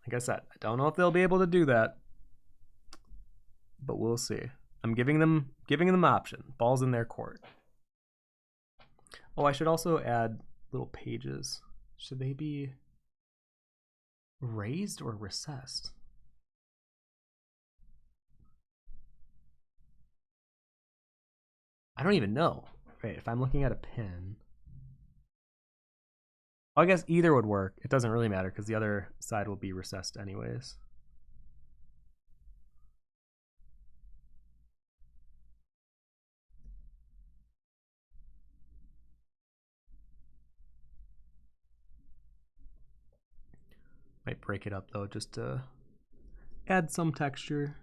Like I said, I don't know if they'll be able to do that, but we'll see. I'm giving them option. Ball's in their court. Oh, I should also add little pages. Should they be raised or recessed? I don't even know. Right, if I'm looking at a pin. I guess either would work. It doesn't really matter because the other side will be recessed anyways. Might break it up though just to add some texture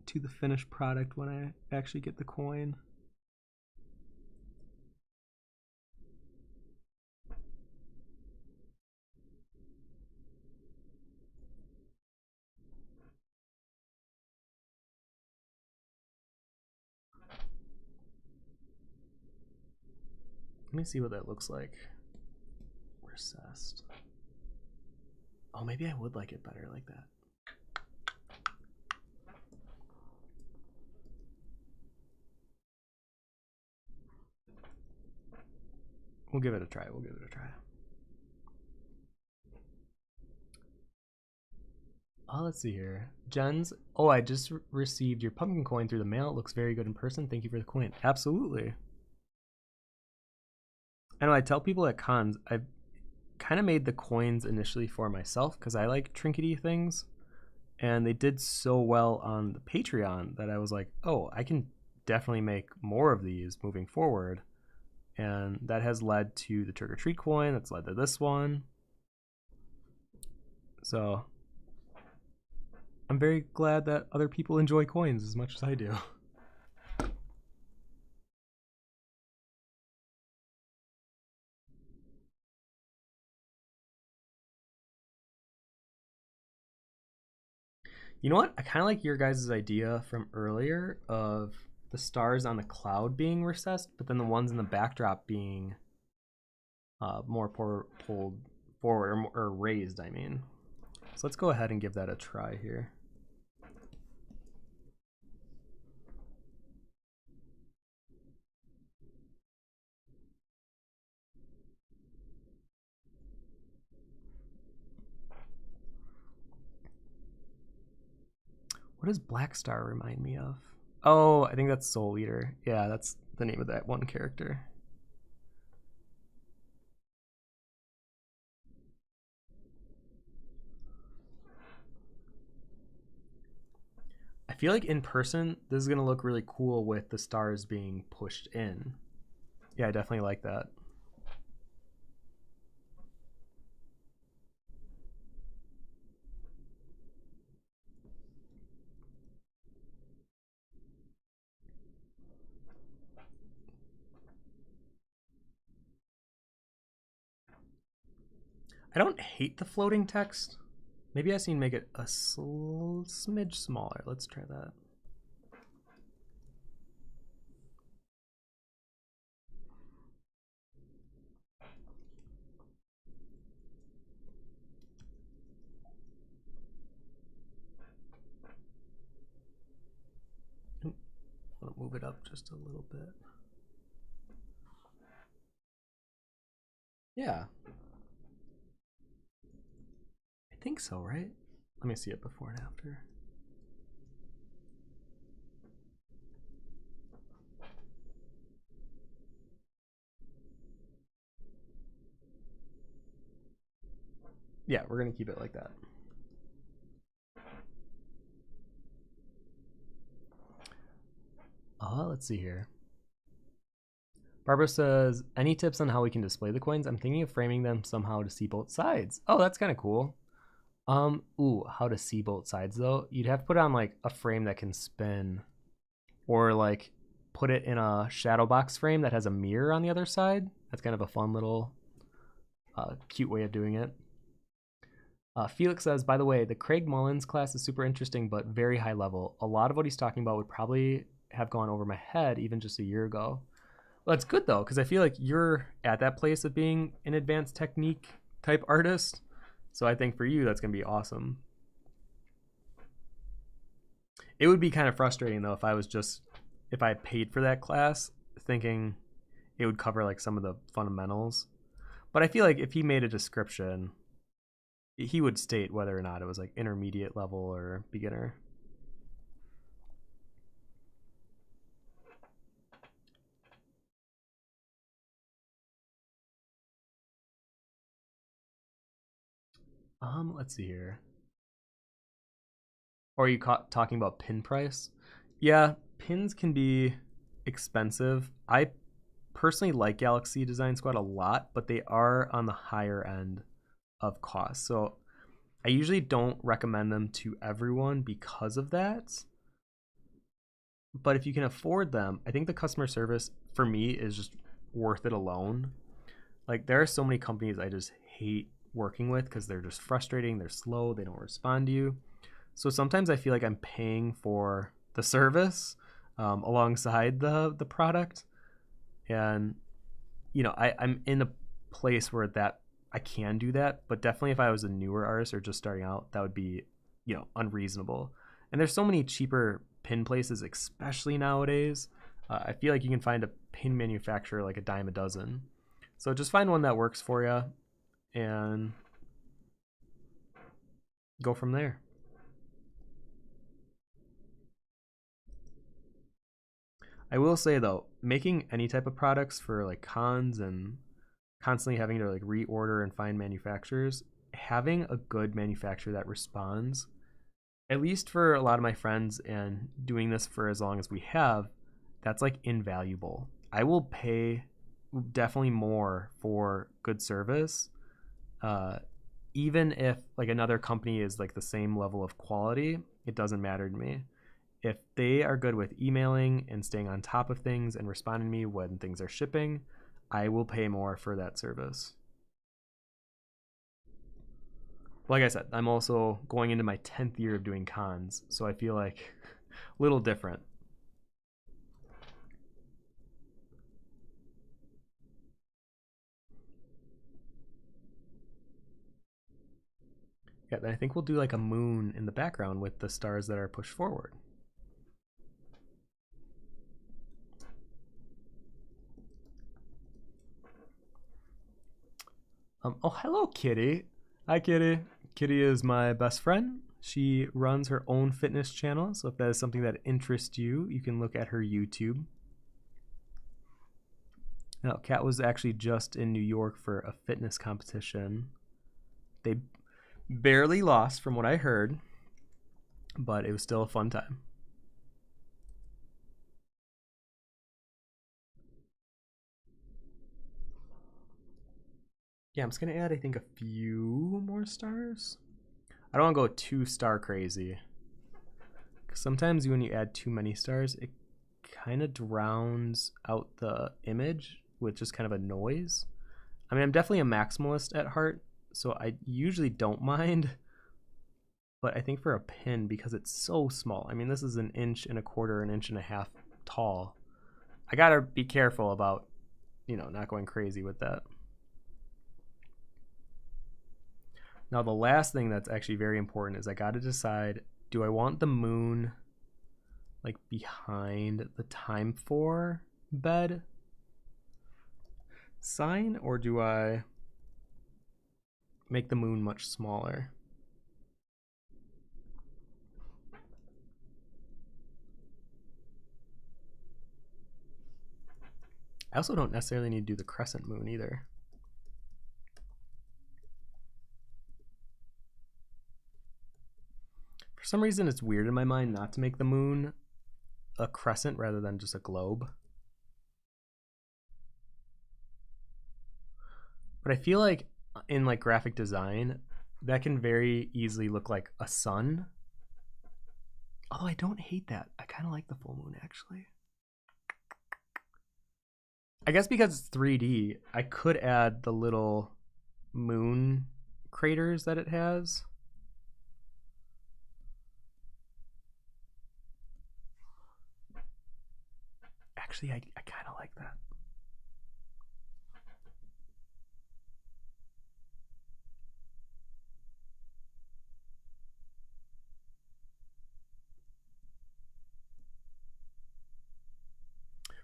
to the finished product when I actually get the coin. Let me see what that looks like. Recessed. Oh, maybe I would like it better like that. We'll give it a try. We'll give it a try. Let's see here. Jen's. Oh, I just received your pumpkin coin through the mail. It looks very good in person. Thank you for the coin. Absolutely. I know I tell people at cons, I've kind of made the coins initially for myself because I like trinkety things. And they did so well on the Patreon that I was like, oh, I can definitely make more of these moving forward. And that has led to the trick or treat coin. That's led to this one. So I'm very glad that other people enjoy coins as much as I do. You know what? I kind of like your guys' idea from earlier of the stars on the cloud being recessed, but then the ones in the backdrop being more pulled forward or raised, I mean. So let's go ahead and give that a try here. What does Black Star remind me of? Oh, I think that's Soul Eater. Yeah, that's the name of that one character. I feel like in person, this is going to look really cool with the stars being pushed in. Yeah, I definitely like that. I don't hate the floating text. Maybe I just need to make it a smidge smaller. Let's try that. I'm gonna move it up just a little bit. Yeah. I think so, right? Let me see it before and after. Yeah, we're gonna keep it like that. Let's see here. Barbara says, any tips on how we can display the coins? I'm thinking of framing them somehow to see both sides. Oh, that's kind of cool. Ooh, how to see both sides though? You'd have to put on like a frame that can spin, or like put it in a shadow box frame that has a mirror on the other side. That's kind of a fun little cute way of doing it. Felix says, by the way, the Craig Mullins class is super interesting, but very high level. A lot of what he's talking about would probably have gone over my head even just a year ago. Well, that's good though, because I feel like you're at that place of being an advanced technique type artist. So I think for you, that's going to be awesome. It would be kind of frustrating though if I paid for that class thinking it would cover like some of the fundamentals. But I feel like if he made a description, he would state whether or not it was like intermediate level or beginner. Let's see here. Or are you talking about pin price? Yeah, pins can be expensive. I personally like Galaxy Design Squad a lot, but they are on the higher end of cost. So I usually don't recommend them to everyone because of that. But if you can afford them, I think the customer service for me is just worth it alone. Like there are so many companies I just hate working with because they're just frustrating, they're slow, they don't respond to you. So sometimes I feel like I'm paying for the service alongside the product, and I'm in a place where that I can do that. But definitely, if I was a newer artist or just starting out, that would be unreasonable. And there's so many cheaper pin places, especially nowadays. I feel like you can find a pin manufacturer like a dime a dozen. So just find one that works for you and go from there. I will say though, making any type of products for like cons and constantly having to like reorder and find manufacturers, having a good manufacturer that responds, at least for a lot of my friends and doing this for as long as we have, that's like invaluable. I will pay definitely more for good service, uh, even if like another company is like the same level of quality. It doesn't matter to me if they are good with emailing and staying on top of things and responding to me when things are shipping. I will pay more for that service. Like I said, I'm also going into my 10th year of doing cons, so I feel like a little different. Yeah, then I think we'll do like a moon in the background with the stars that are pushed forward. Oh, hello, Kitty. Hi, Kitty. Kitty is my best friend. She runs her own fitness channel, so if that is something that interests you, you can look at her YouTube. Now, Kat was actually just in New York for a fitness competition. They barely lost from what I heard, but it was still a fun time. Yeah, I'm just gonna add, I think, a few more stars. I don't want to go too star crazy. Sometimes when you add too many stars, it kind of drowns out the image with just kind of a noise. I mean, I'm definitely a maximalist at heart, so I usually don't mind. But I think for a pin, because it's so small, I mean, this is 1.25 inches, 1.5 inches tall. I gotta be careful about, not going crazy with that. Now, the last thing that's actually very important is I gotta decide, do I want the moon like behind the time for bed sign, or do I make the moon much smaller? I also don't necessarily need to do the crescent moon either. For some reason, it's weird in my mind not to make the moon a crescent rather than just a globe. But I feel like in like graphic design, that can very easily look like a sun. Although I don't hate that. I kind of like the full moon actually. I guess because it's 3D, I could add the little moon craters that it has. Actually, I kind of like that.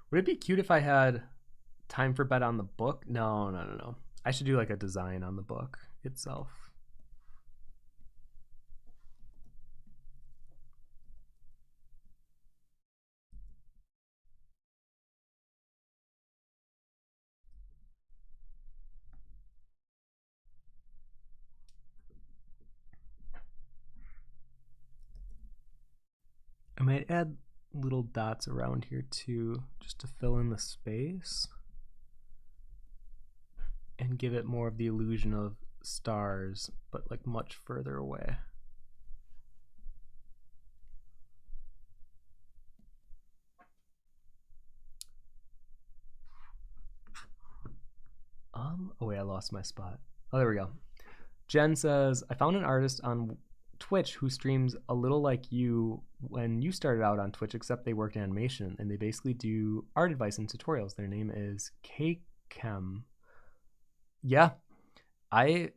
Would it be cute if I had time for bed on the book? No, no, no, no. I should do like a design on the book itself. I might add little dots around here too, just to fill in the space and give it more of the illusion of stars, but like much further away. Oh wait, I lost my spot. Oh, there we go. Jen says, I found an artist on Twitch who streams a little like you when you started out on Twitch, except they worked in animation and they basically do art advice and tutorials. Their name is Kchem. Yeah, I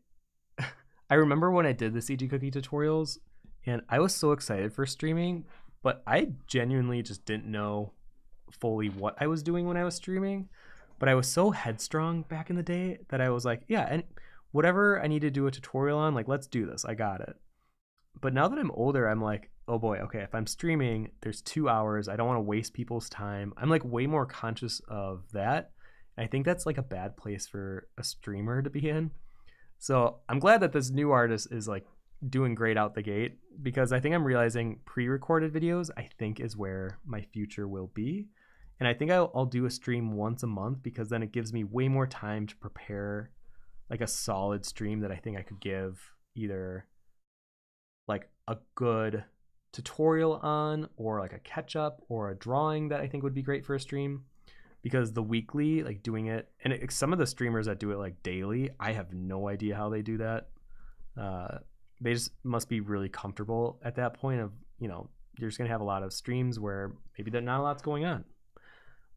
I remember when I did the CG Cookie tutorials and I was so excited for streaming, but I genuinely just didn't know fully what I was doing when I was streaming. But I was so headstrong back in the day that I was like, yeah, and whatever I need to do a tutorial on, like, let's do this. I got it. But now that I'm older, I'm like, oh boy, okay, if I'm streaming, there's 2 hours. I don't want to waste people's time. I'm like way more conscious of that. And I think that's like a bad place for a streamer to be in. So I'm glad that this new artist is like doing great out the gate, because I think I'm realizing pre-recorded videos, I think, is where my future will be. And I think I'll do a stream once a month, because then it gives me way more time to prepare like a solid stream that I think I could give either like a good tutorial on, or like a catch up, or a drawing that I think would be great for a stream. Because the weekly, like doing it, and some of the streamers that do it like daily, I have no idea how they do that. They just must be really comfortable at that point of, you know, you're just gonna have a lot of streams where maybe there's not a lot's going on.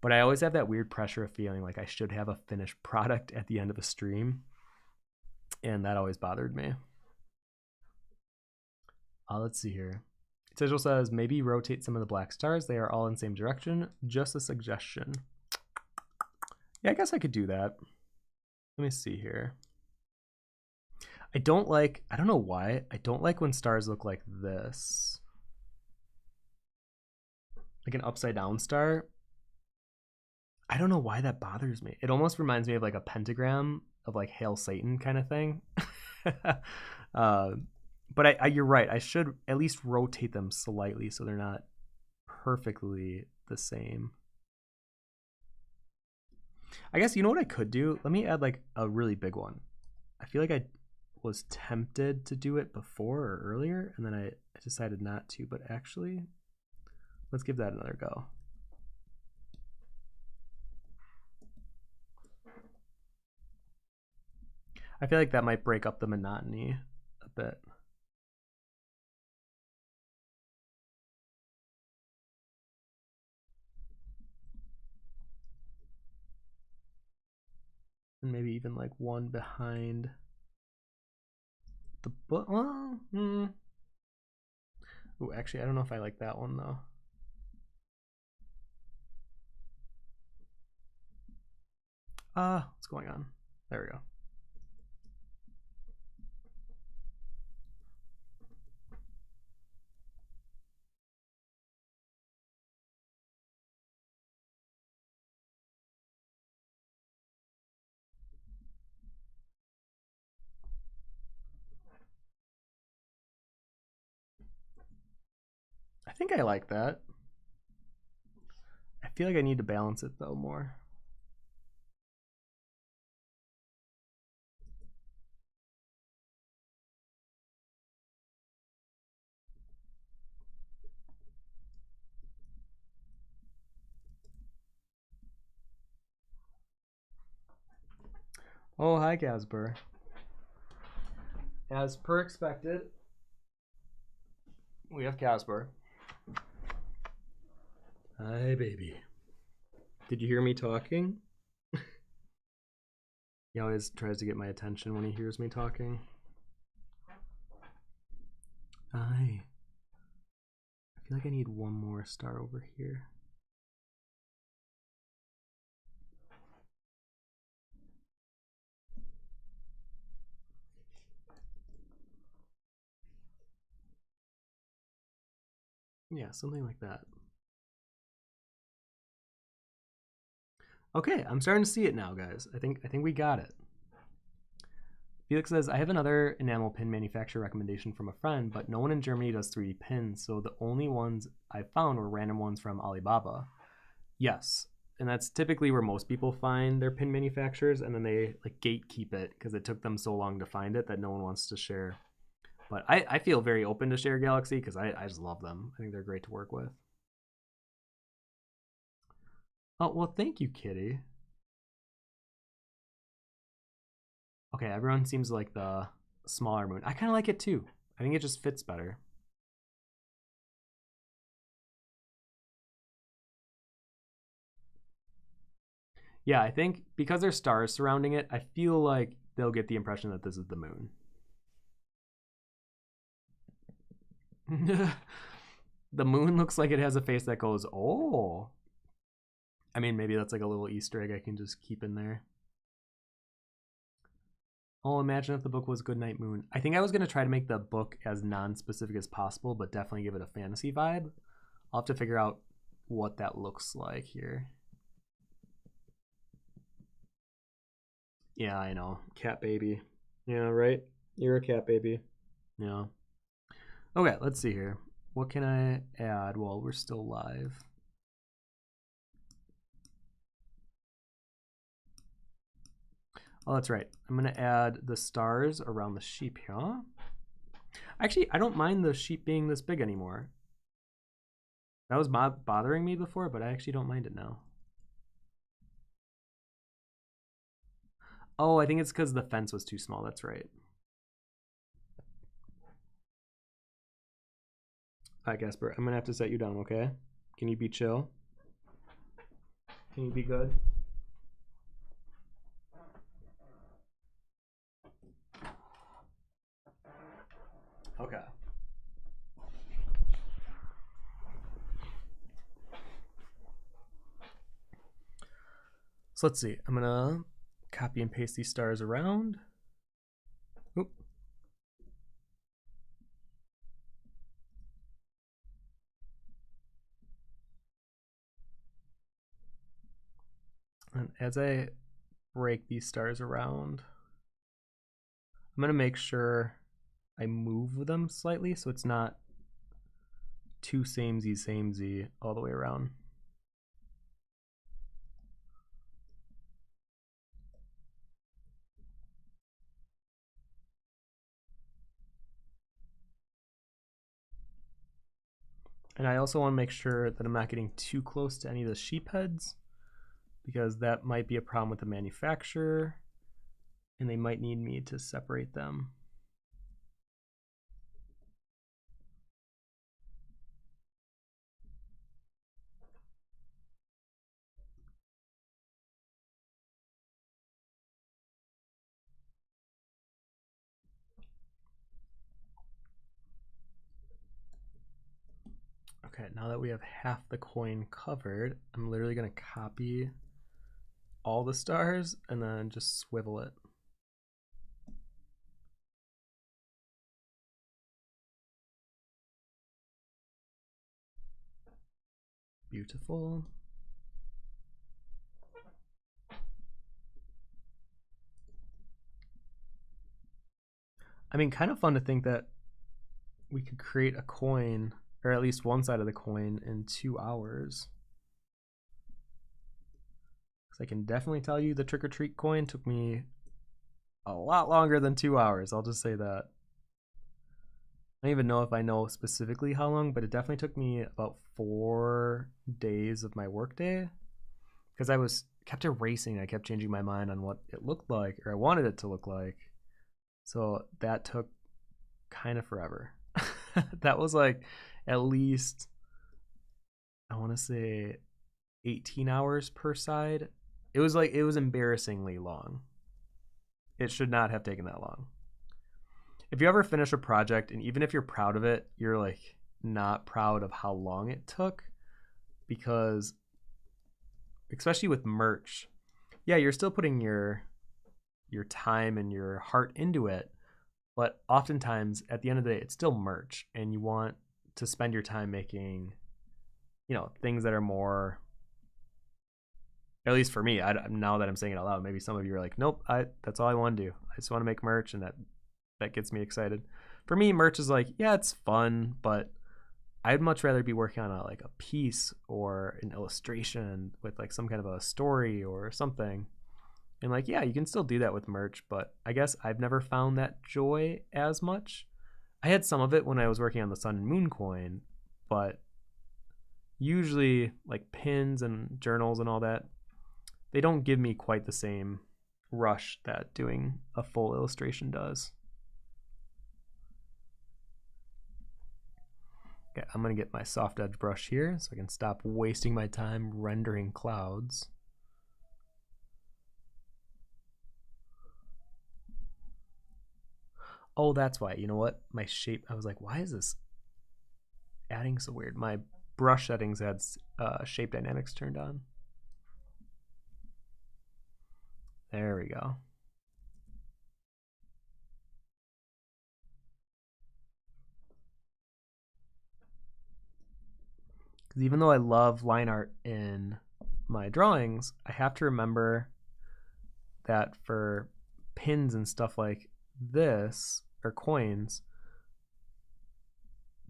But I always have that weird pressure of feeling like I should have a finished product at the end of a stream, and that always bothered me. Let's see here. Sigil says, maybe rotate some of the black stars. They are all in the same direction. Just a suggestion. Yeah, I guess I could do that. Let me see here. I don't know why, I don't like when stars look like this. Like an upside down star. I don't know why that bothers me. It almost reminds me of like a pentagram of like Hail Satan kind of thing. But you're right. I should at least rotate them slightly so they're not perfectly the same. I guess, you know what I could do? Let me add like a really big one. I feel like I was tempted to do it before or earlier, and then I decided not to, but actually, let's give that another go. I feel like that might break up the monotony a bit. And maybe even like one behind the book. Well, Ooh, actually, I don't know if I like that one though. What's going on? There we go. I think I like that. I feel like I need to balance it though more. Oh, hi, Casper. As per expected, we have Casper. Hi, baby. Did you hear me talking? He always tries to get my attention when he hears me talking. Hi. I feel like I need one more star over here. Yeah, something like that. Okay, I'm starting to see it now, guys. I think we got it. Felix says, I have another enamel pin manufacturer recommendation from a friend, but no one in Germany does 3D pins, so the only ones I found were random ones from Alibaba. Yes, and that's typically where most people find their pin manufacturers, and then they like gatekeep it because it took them so long to find it that no one wants to share. But I feel very open to Share Galaxy because I just love them. I think they're great to work with. Oh, well, thank you, Kitty. Okay, everyone seems like the smaller moon. I kind of like it too. I think it just fits better. Yeah, I think because there's stars surrounding it, I feel like they'll get the impression that this is the moon. The moon looks like it has a face that goes, oh. I mean, maybe that's like a little Easter egg I can just keep in there. Oh, imagine if the book was Goodnight Moon. I think I was going to try to make the book as non-specific as possible, but definitely give it a fantasy vibe. I'll have to figure out what that looks like here. Yeah, I know. Cat baby. Yeah, right? You're a cat baby. Yeah. Okay, let's see here. What can I add while we're still live? Oh, that's right. I'm going to add the stars around the sheep here. Actually, I don't mind the sheep being this big anymore. That was bothering me before, but I actually don't mind it now. Oh, I think it's because the fence was too small. That's right. All right, Gasper, I'm going to have to set you down, okay? Can you be chill? Can you be good? Okay. So let's see. I'm going to copy and paste these stars around. Oop. And as I break these stars around, I'm going to make sure I move them slightly so it's not too samey all the way around. And I also want to make sure that I'm not getting too close to any of the sheep heads, because that might be a problem with the manufacturer and they might need me to separate them. Okay, now that we have half the coin covered, I'm literally going to copy all the stars and then just swivel it. Beautiful. I mean, kind of fun to think that we could create a coin, or at least one side of the coin, in 2 hours. Because I can definitely tell you the trick or treat coin took me a lot longer than 2 hours. I'll just say that. I don't even know if I know specifically how long, but it definitely took me about 4 days of my workday, because I kept erasing. I kept changing my mind on what it looked like, or I wanted it to look like. So that took kind of forever. That was like at least, I want to say 18 hours per side. It was embarrassingly long. It should not have taken that long. If you ever finish a project, and even if you're proud of it, you're like not proud of how long it took, because especially with merch, yeah, you're still putting your time and your heart into it, but oftentimes at the end of the day, it's still merch, and you want to spend your time making, things that are more, at least for me, now that I'm saying it out loud, maybe some of you are like, nope, that's all I want to do. I just want to make merch, and that gets me excited. For me, merch is like, yeah, it's fun, but I'd much rather be working on a piece or an illustration with like some kind of a story or something. And like, yeah, you can still do that with merch, but I guess I've never found that joy as much. I had some of it when I was working on the Sun and Moon coin, but usually like pins and journals and all that, they don't give me quite the same rush that doing a full illustration does. Okay, I'm going to get my soft edge brush here so I can stop wasting my time rendering clouds. Oh, that's why. You know what? My shape, I was like, why is this adding so weird? My brush settings had shape dynamics turned on. There we go. Because even though I love line art in my drawings, I have to remember that for pins and stuff like this, or coins,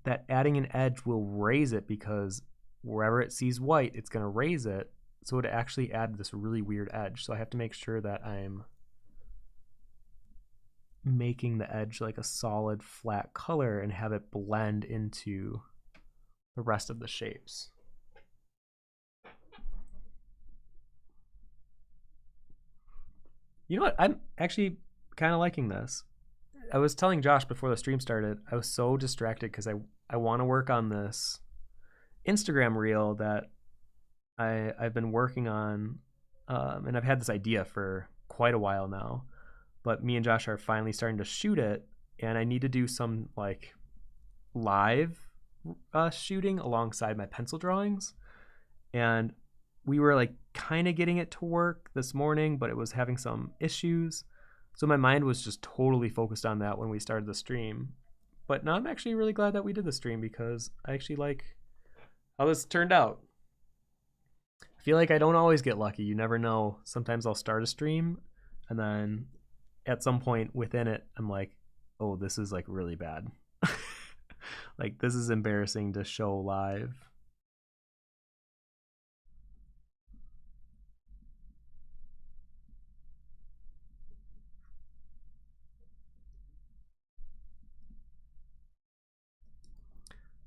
that adding an edge will raise it, because wherever it sees white, it's going to raise it. So it actually added this really weird edge. So I have to make sure that I'm making the edge like a solid flat color and have it blend into the rest of the shapes. You know what? I'm actually kind of liking this. I was telling Josh before the stream started, I was so distracted because I want to work on this Instagram reel that I've been working on, and I've had this idea for quite a while now. But me and Josh are finally starting to shoot it, and I need to do some like live shooting alongside my pencil drawings. And we were like kind of getting it to work this morning, but it was having some issues. So my mind was just totally focused on that when we started the stream. But now I'm actually really glad that we did the stream, because I actually like how this turned out. I feel like I don't always get lucky. You never know. Sometimes I'll start a stream and then at some point within it, I'm like, oh, this is like really bad. Like, this is embarrassing to show live.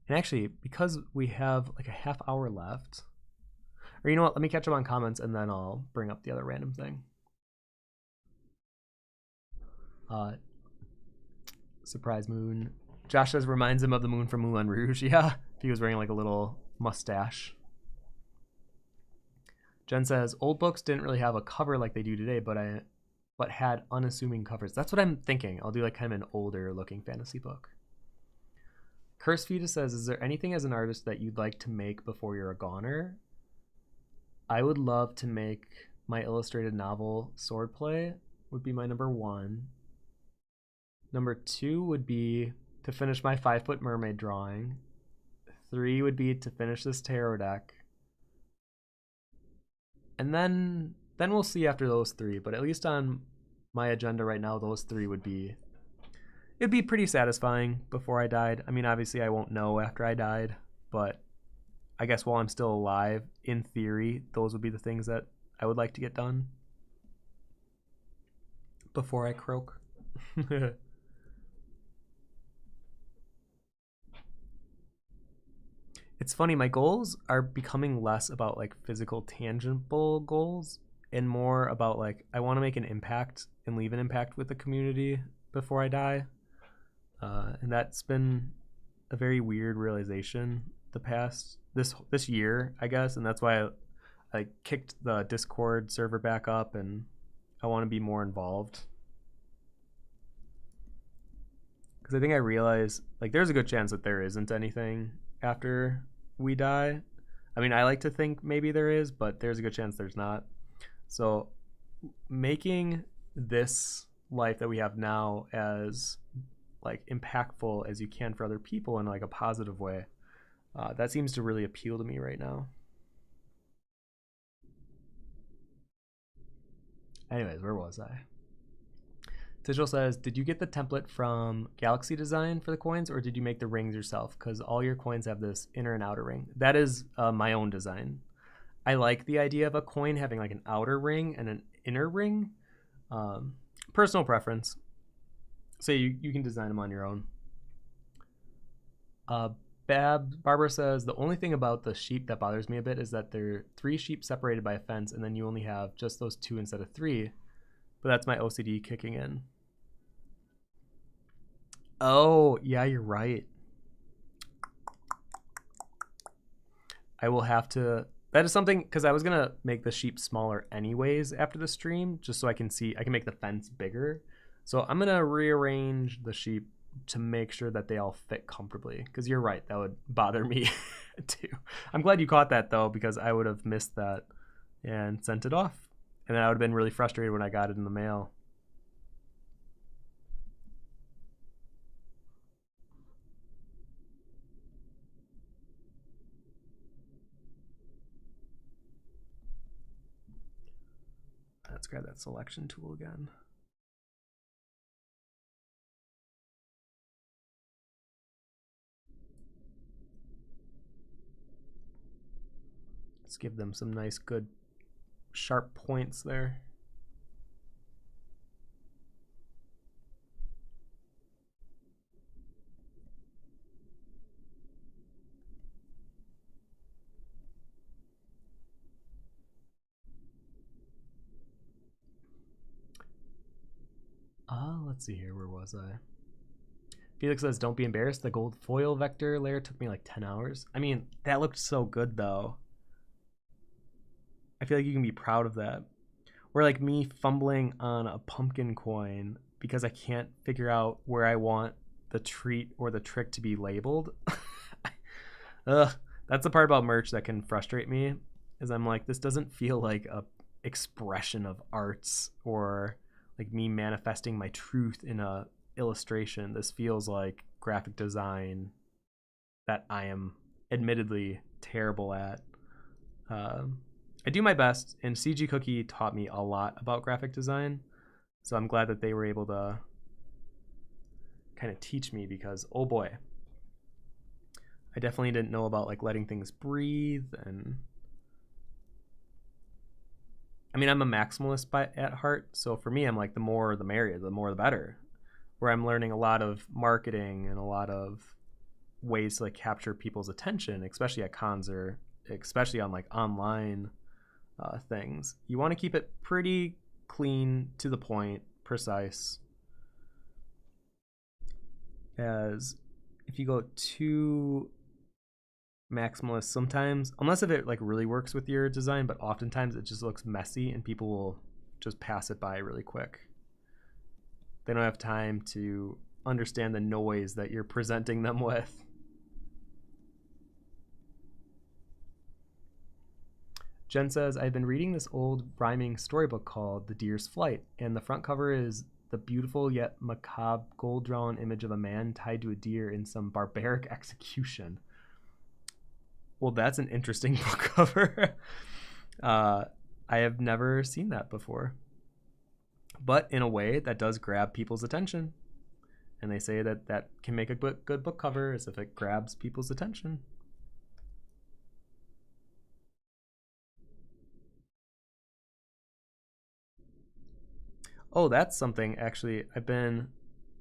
And actually, because we have like a half hour left, or you know what, let me catch up on comments and then I'll bring up the other random thing. Surprise moon. Josh says reminds him of the moon from Moulin Rouge. Yeah, if he was wearing like a little mustache. Jen says old books didn't really have a cover like they do today, but had unassuming covers. That's what I'm thinking. I'll do like kind of an older looking fantasy book. Curse Fetus says, is there anything as an artist that you'd like to make before you're a goner? I would love to make my illustrated novel Swordplay, would be my number one. Number two would be to finish my 5-foot mermaid drawing. 3 would be to finish this tarot deck. And then we'll see after those 3, but at least on my agenda right now, those 3 would be, it'd be pretty satisfying before I died. I mean, obviously I won't know after I died, but I guess while I'm still alive, in theory, those would be the things that I would like to get done before I croak. It's funny, my goals are becoming less about like physical tangible goals and more about like I want to make an impact and leave an impact with the community before I die. And that's been a very weird realization the past this year, I guess, and that's why I kicked the Discord server back up, and I want to be more involved. Because I think I realize like there's a good chance that there isn't anything after we die. I mean, I like to think maybe there is, but there's a good chance there's not. So making this life that we have now as like impactful as you can for other people in like a positive way, that seems to really appeal to me right now. Anyways, where was I? Sigil says, did you get the template from Galaxy Design for the coins, or did you make the rings yourself? Because all your coins have this inner and outer ring. That is my own design. I like the idea of a coin having like an outer ring and an inner ring. Personal preference. So you can design them on your own. Barbara says, the only thing about the sheep that bothers me a bit is that there are 3 sheep separated by a fence, and then you only have just those 2 instead of 3. But that's my OCD kicking in. Oh, yeah, you're right. I will have to, that is something, because I was going to make the sheep smaller anyways after the stream, just so I can make the fence bigger. So I'm going to rearrange the sheep to make sure that they all fit comfortably, because you're right, that would bother me too. I'm glad you caught that though, because I would have missed that and sent it off. And then I would have been really frustrated when I got it in the mail. Let's grab that selection tool again. Let's give them some nice, good, sharp points there. Let's see here. Where was I? Felix says, don't be embarrassed. The gold foil vector layer took me like 10 hours. I mean, that looked so good, though. I feel like you can be proud of that. Or like me fumbling on a pumpkin coin because I can't figure out where I want the treat or the trick to be labeled. Ugh, that's the part about merch that can frustrate me, is I'm like, this doesn't feel like a expression of arts or like me manifesting my truth in a illustration. This feels like graphic design that I am admittedly terrible at. I do my best, and CG Cookie taught me a lot about graphic design, so I'm glad that they were able to kind of teach me, because oh boy, I definitely didn't know about like letting things breathe. And I mean, I'm a maximalist at heart, so for me, I'm like, the more the merrier, the more the better, where I'm learning a lot of marketing and a lot of ways to like capture people's attention, especially at cons or especially on like online things. You want to keep it pretty clean, to the point, precise. As if you go too maximalist sometimes, unless if it like really works with your design, but oftentimes it just looks messy and people will just pass it by really quick. They don't have time to understand the noise that you're presenting them with. Jen says, I've been reading this old rhyming storybook called The Deer's Flight, and the front cover is the beautiful yet macabre gold-drawn image of a man tied to a deer in some barbaric execution. Well, that's an interesting book cover. I have never seen that before. But in a way, that does grab people's attention. And they say that that can make a good book cover, as if it grabs people's attention. Oh, that's something, actually.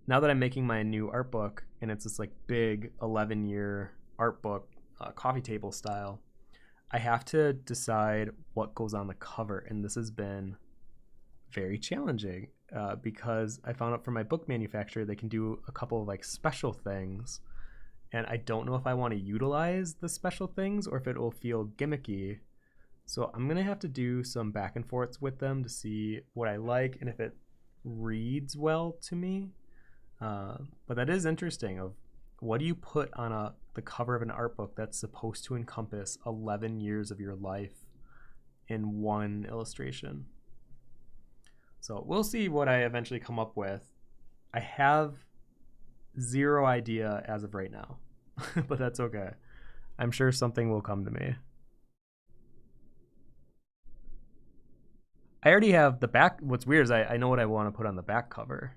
Now that I'm making my new art book, and it's this like big 11-year art book, coffee table style, I have to decide what goes on the cover. And this has been very challenging because I found out from my book manufacturer they can do a couple of like special things. And I don't know if I want to utilize the special things or if it will feel gimmicky. So I'm going to have to do some back and forths with them to see what I like and if it reads well to me. But that is interesting, of what do you put on the cover of an art book that's supposed to encompass 11 years of your life in one illustration. So we'll see what I eventually come up with. I have zero idea as of right now, but that's okay. I'm sure something will come to me. I already have the back. What's weird is I know what I want to put on the back cover.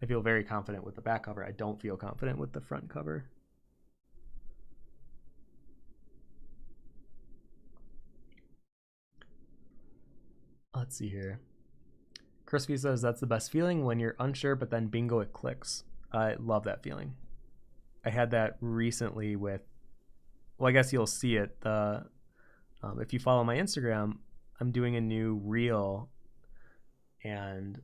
I feel very confident with the back cover. I don't feel confident with the front cover. Let's see here. Crispy says, that's the best feeling, when you're unsure, but then bingo, it clicks. I love that feeling. I had that recently with, well, I guess you'll see it. If you follow my Instagram, I'm doing a new reel, and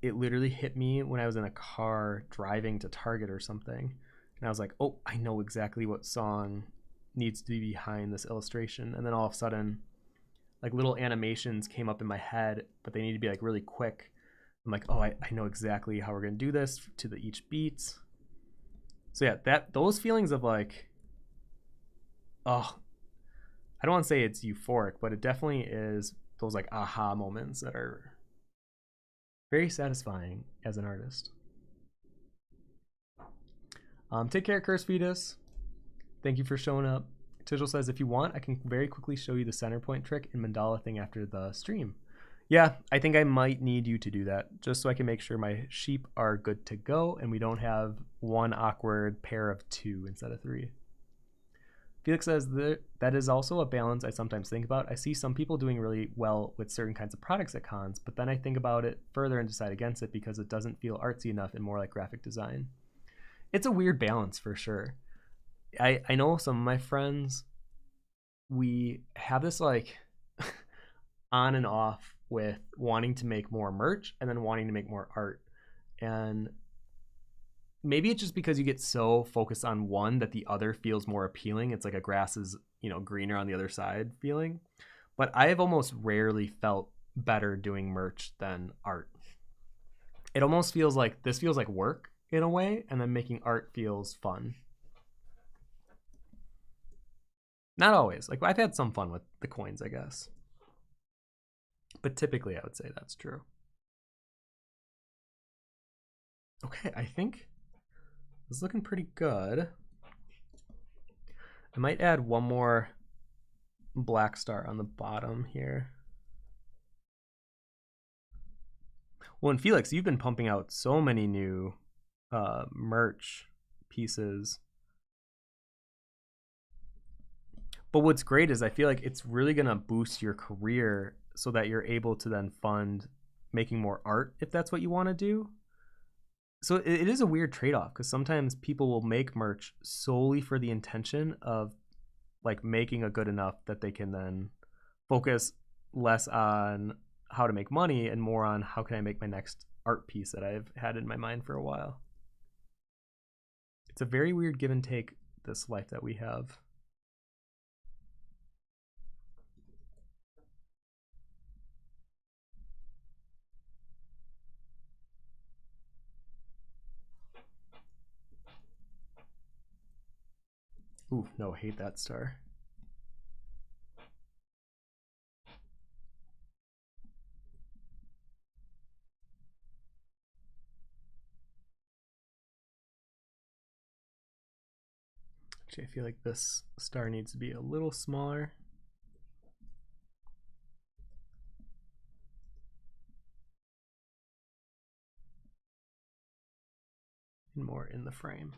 it literally hit me when I was in a car driving to Target or something. And I was like, oh, I know exactly what song needs to be behind this illustration. And then all of a sudden, like little animations came up in my head, but they need to be like really quick. I'm like, oh, I know exactly how we're gonna do this to each beat. So yeah, those feelings of like, oh, I don't want to say it's euphoric, but it definitely is those like aha moments that are very satisfying as an artist. Take care, Curse Fetus. Thank you for showing up. Tijel says, if you want, I can very quickly show you the center point trick and mandala thing after the stream. Yeah, I think I might need you to do that just so I can make sure my sheep are good to go and we don't have one awkward pair of two instead of three. Felix says that is also a balance I sometimes think about. I see some people doing really well with certain kinds of products at cons, but then I think about it further and decide against it because it doesn't feel artsy enough and more like graphic design. It's a weird balance for sure. I know some of my friends, we have this like on and off with wanting to make more merch and then wanting to make more art. And maybe it's just because you get so focused on one that the other feels more appealing. It's like a grass is, greener on the other side feeling. But I have almost rarely felt better doing merch than art. It almost feels like this feels like work in a way, and then making art feels fun. Not always. Like I've had some fun with the coins, I guess. But typically I would say that's true. Okay, I think it's looking pretty good. I might add one more black star on the bottom here. Well, and Felix, you've been pumping out so many new merch pieces. But what's great is I feel like it's really going to boost your career so that you're able to then fund making more art if that's what you want to do. So it is a weird trade-off because sometimes people will make merch solely for the intention of like making a good enough that they can then focus less on how to make money and more on how can I make my next art piece that I've had in my mind for a while. It's a very weird give and take, this life that we have. Ooh, no, hate that star. Actually, I feel like this star needs to be a little smaller. And more in the frame.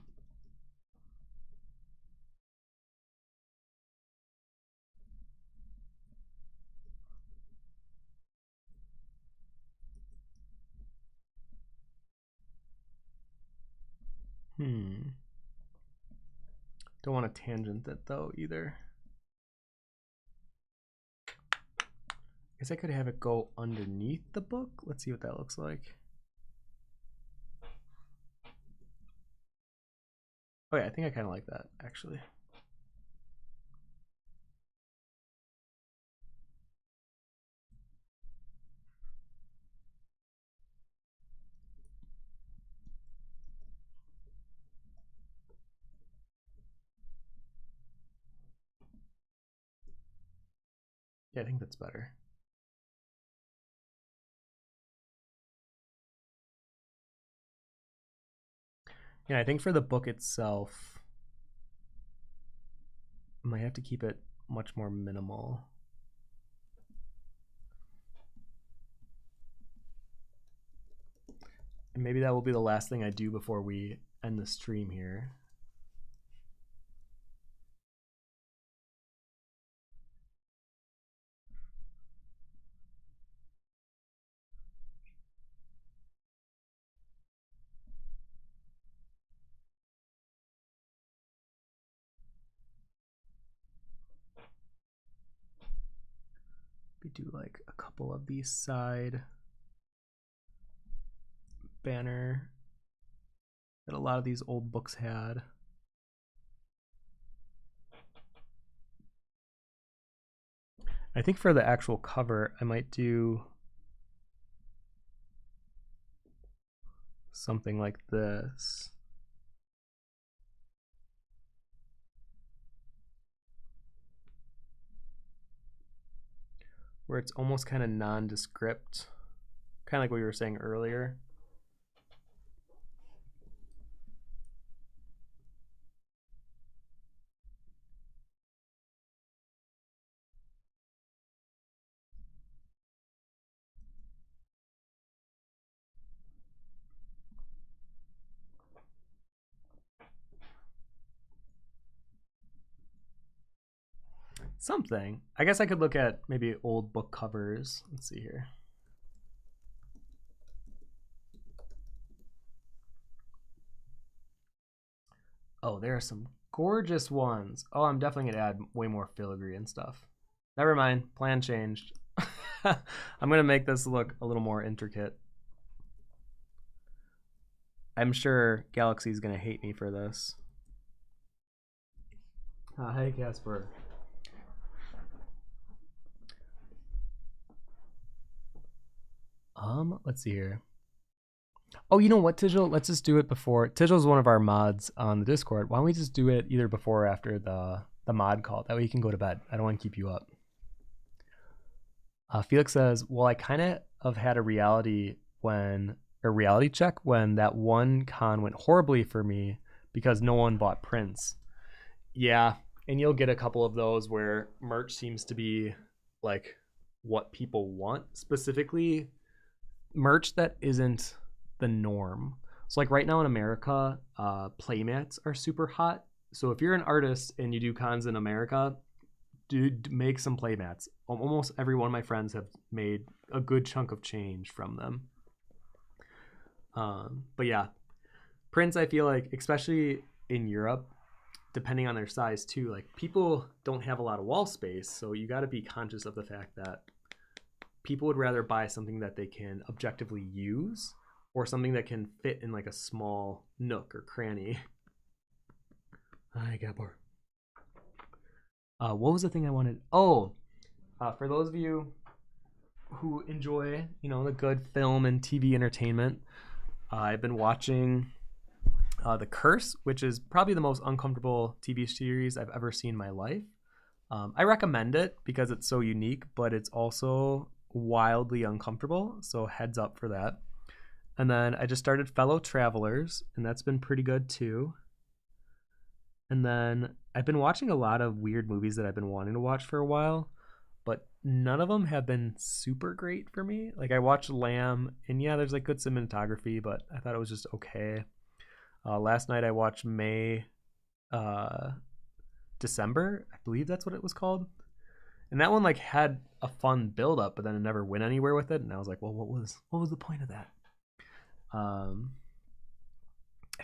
Don't want to tangent it though either. I guess I could have it go underneath the book. Let's see what that looks like. Oh yeah, I think I kind of like that actually. Yeah, I think that's better. Yeah, I think for the book itself, I might have to keep it much more minimal. And maybe that will be the last thing I do before we end the stream here. We do like a couple of these side banner that a lot of these old books had. I think for the actual cover, I might do something like this. Where it's almost kind of nondescript, kind of like what you were saying earlier. something. I guess I could look at maybe old book covers. Let's see here. Oh, there are some gorgeous ones. Oh, I'm definitely gonna add way more filigree and stuff. Never mind, plan changed. I'm gonna make this look a little more intricate. I'm sure Galaxy's gonna hate me for this. Hey Casper. Let's see here. Oh, you know what, Tigil? Let's just do it before. Tigel's one of our mods on the Discord. Why don't we just do it either before or after the mod call? That way you can go to bed. I don't want to keep you up. Felix says, well, I kind of had a reality check when that one con went horribly for me because no one bought prints. Yeah, and you'll get a couple of those where merch seems to be like what people want, specifically merch that isn't the norm. So like right now in America, playmats are super hot. So if you're an artist and you do cons in America, dude, make some playmats. Almost every one of my friends have made a good chunk of change from them. But yeah, prints, I feel like, especially in Europe, depending on their size too, like people don't have a lot of wall space. So you got to be conscious of the fact that people would rather buy something that they can objectively use or something that can fit in like a small nook or cranny. I got bored. What was the thing I wanted? Oh, for those of you who enjoy, the good film and TV entertainment, I've been watching The Curse, which is probably the most uncomfortable TV series I've ever seen in my life. I recommend it because it's so unique, but it's also wildly uncomfortable, so heads up for that. And then I just started Fellow Travelers, and that's been pretty good too. And then I've been watching a lot of weird movies that I've been wanting to watch for a while, but none of them have been super great for me. Like I watched Lamb, and yeah, there's like good cinematography, but I thought it was just okay. Last night I watched December, I believe that's what it was called. And that one like had a fun build up, but then it never went anywhere with it. And I was like, well, what was the point of that? I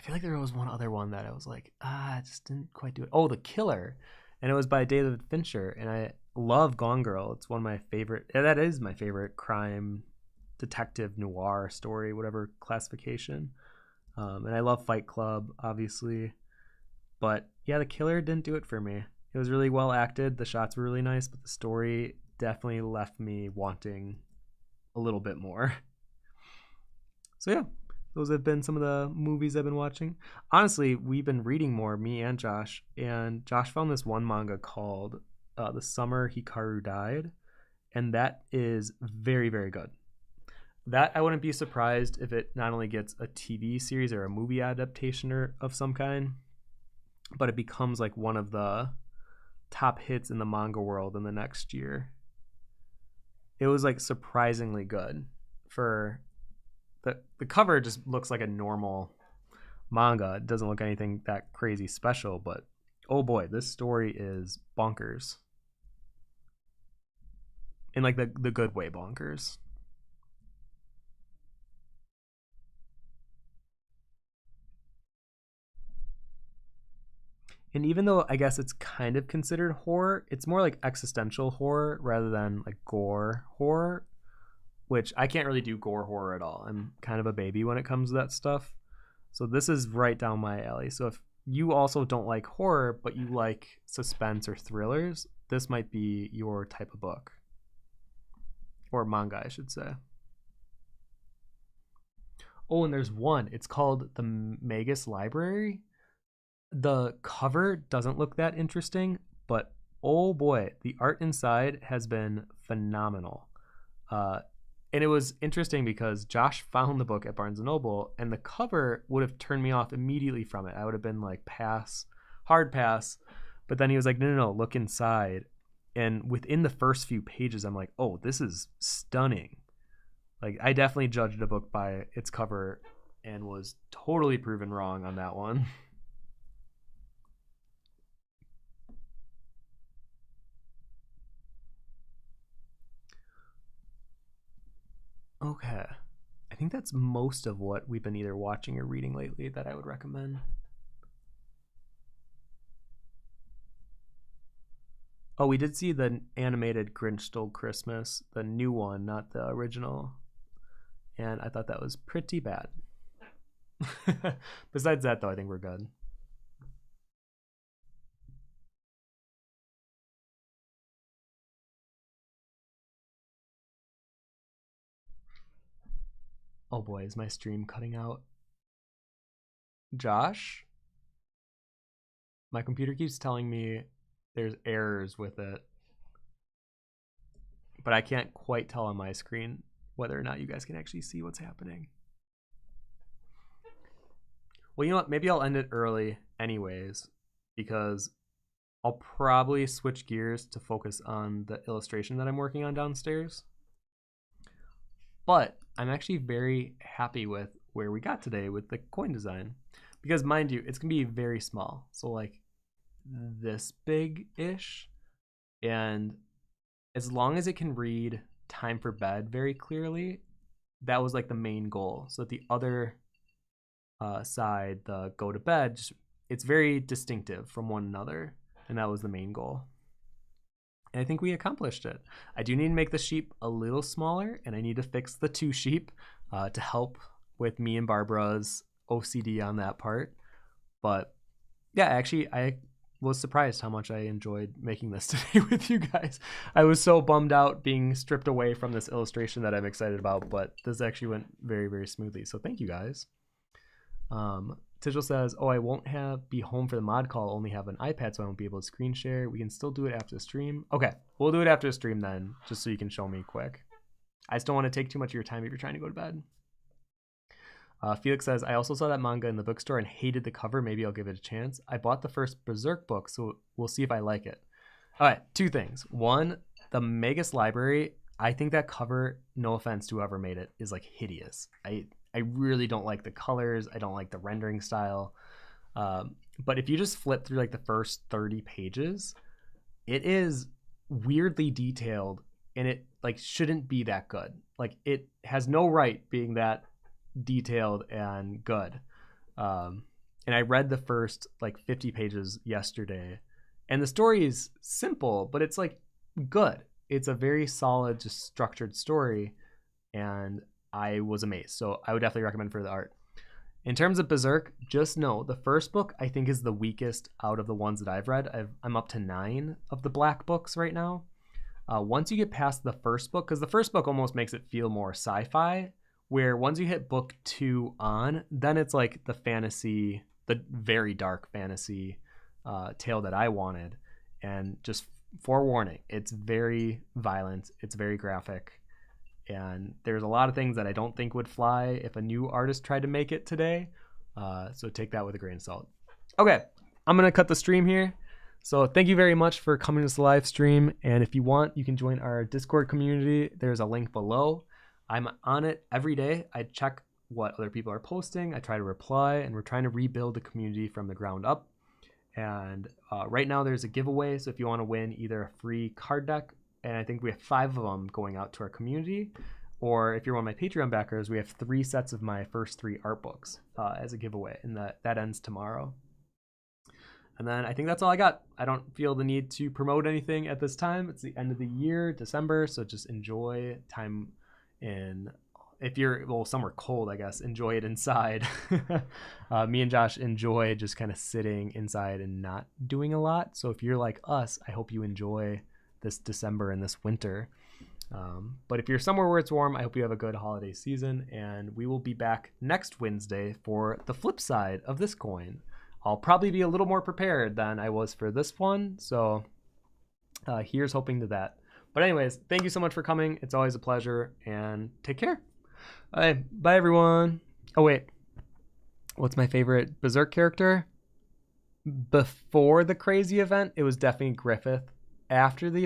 feel like there was one other one that I was like, I just didn't quite do it. Oh, The Killer. And it was by David Fincher. And I love Gone Girl. It's one of my favorite, that is my favorite crime detective noir story, whatever classification. And I love Fight Club, obviously. But yeah, The Killer didn't do it for me. It was really well acted. The shots were really nice, but the story definitely left me wanting a little bit more. So yeah, those have been some of the movies I've been watching. Honestly, we've been reading more, me and Josh. And Josh found this one manga called The Summer Hikaru Died. And that is very, very good. That I wouldn't be surprised if it not only gets a TV series or a movie adaptation of some kind, but it becomes like one of the top hits in the manga world in the next year. It was like surprisingly good. For the cover just looks like a normal manga. It doesn't look anything that crazy special, but oh boy, this story is bonkers. In like the good way bonkers. And even though I guess it's kind of considered horror, it's more like existential horror rather than like gore horror, which I can't really do gore horror at all. I'm kind of a baby when it comes to that stuff. So this is right down my alley. So if you also don't like horror, but you like suspense or thrillers, this might be your type of book. Or manga, I should say. Oh, and there's one. It's called The Magus Library. The cover doesn't look that interesting, but oh boy, the art inside has been phenomenal. And it was interesting because Josh found the book at Barnes & Noble, and the cover would have turned me off immediately from it. I would have been like, pass, hard pass. But then he was like, no, look inside. And within the first few pages, I'm like, oh, this is stunning. Like, I definitely judged a book by its cover and was totally proven wrong on that one. Okay. I think that's most of what we've been either watching or reading lately that I would recommend. Oh, we did see the animated Grinch Stole Christmas, the new one, not the original. And I thought that was pretty bad. Besides that, though, I think we're good. Oh boy, is my stream cutting out? Josh? My computer keeps telling me there's errors with it, but I can't quite tell on my screen whether or not you guys can actually see what's happening. Well, you know what? Maybe I'll end it early anyways, because I'll probably switch gears to focus on the illustration that I'm working on downstairs. But I'm actually very happy with where we got today with the coin design, because mind you, it's gonna be very small. So like this big-ish, and as long as it can read time for bed very clearly, that was like the main goal. So that the other side, the go to bed, it's very distinctive from one another, and that was the main goal. And I think we accomplished it. I do need to make the sheep a little smaller, and I need to fix the 2 sheep to help with me and Barbara's OCD on that part. But yeah, actually, I was surprised how much I enjoyed making this today with you guys. I was so bummed out being stripped away from this illustration that I'm excited about, but this actually went very, very smoothly. So thank you guys. Tijel says, oh, I won't be home for the mod call, only have an iPad, so I won't be able to screen share. We can still do it after the stream. Okay, we'll do it after the stream then, just so you can show me quick. I just don't want to take too much of your time if you're trying to go to bed. Felix says, I also saw that manga in the bookstore and hated the cover. Maybe I'll give it a chance. I bought the first Berserk book, so we'll see if I like it. All right, 2 things. One, the Magus Library, I think that cover, no offense to whoever made it, is like hideous. I really don't like the colors. I don't like the rendering style. But if you just flip through like the first 30 pages, it is weirdly detailed, and it like shouldn't be that good. Like it has no right being that detailed and good. And I read the first like 50 pages yesterday, and the story is simple, but it's like good. It's a very solid, just structured story, and I was amazed. So I would definitely recommend for the art. In terms of Berserk, just know the first book I think is the weakest out of the ones that I've read. I'm up to 9 of the black books right now. Once you get past the first book, because the first book almost makes it feel more sci-fi, where once you hit book 2 on, then it's like the fantasy, the very dark fantasy tale that I wanted. And just forewarning, it's very violent, it's very graphic, and there's a lot of things that I don't think would fly if a new artist tried to make it today. So take that with a grain of salt. Okay, I'm going to cut the stream here. So thank you very much for coming to this live stream. And if you want, you can join our Discord community. There's a link below. I'm on it every day. I check what other people are posting. I try to reply, and we're trying to rebuild the community from the ground up. And right now there's a giveaway. So if you want to win either a free card deck, and I think we have 5 of them going out to our community, or if you're one of my Patreon backers, we have 3 sets of my first 3 art books as a giveaway, and that ends tomorrow. And then I think that's all I got. I don't feel the need to promote anything at this time. It's the end of the year, December, so just enjoy time in, if you're, well, somewhere cold, I guess, enjoy it inside. Me and Josh enjoy just kind of sitting inside and not doing a lot. So if you're like us, I hope you enjoy this December and this winter. But if you're somewhere where it's warm, I hope you have a good holiday season, and we will be back next Wednesday for the flip side of this coin. I'll probably be a little more prepared than I was for this one, so here's hoping to that. But anyways, thank you so much for coming. It's always a pleasure, and take care. All right, bye everyone. Oh wait, what's my favorite Berserk character? Before the crazy event, it was definitely Griffith. After the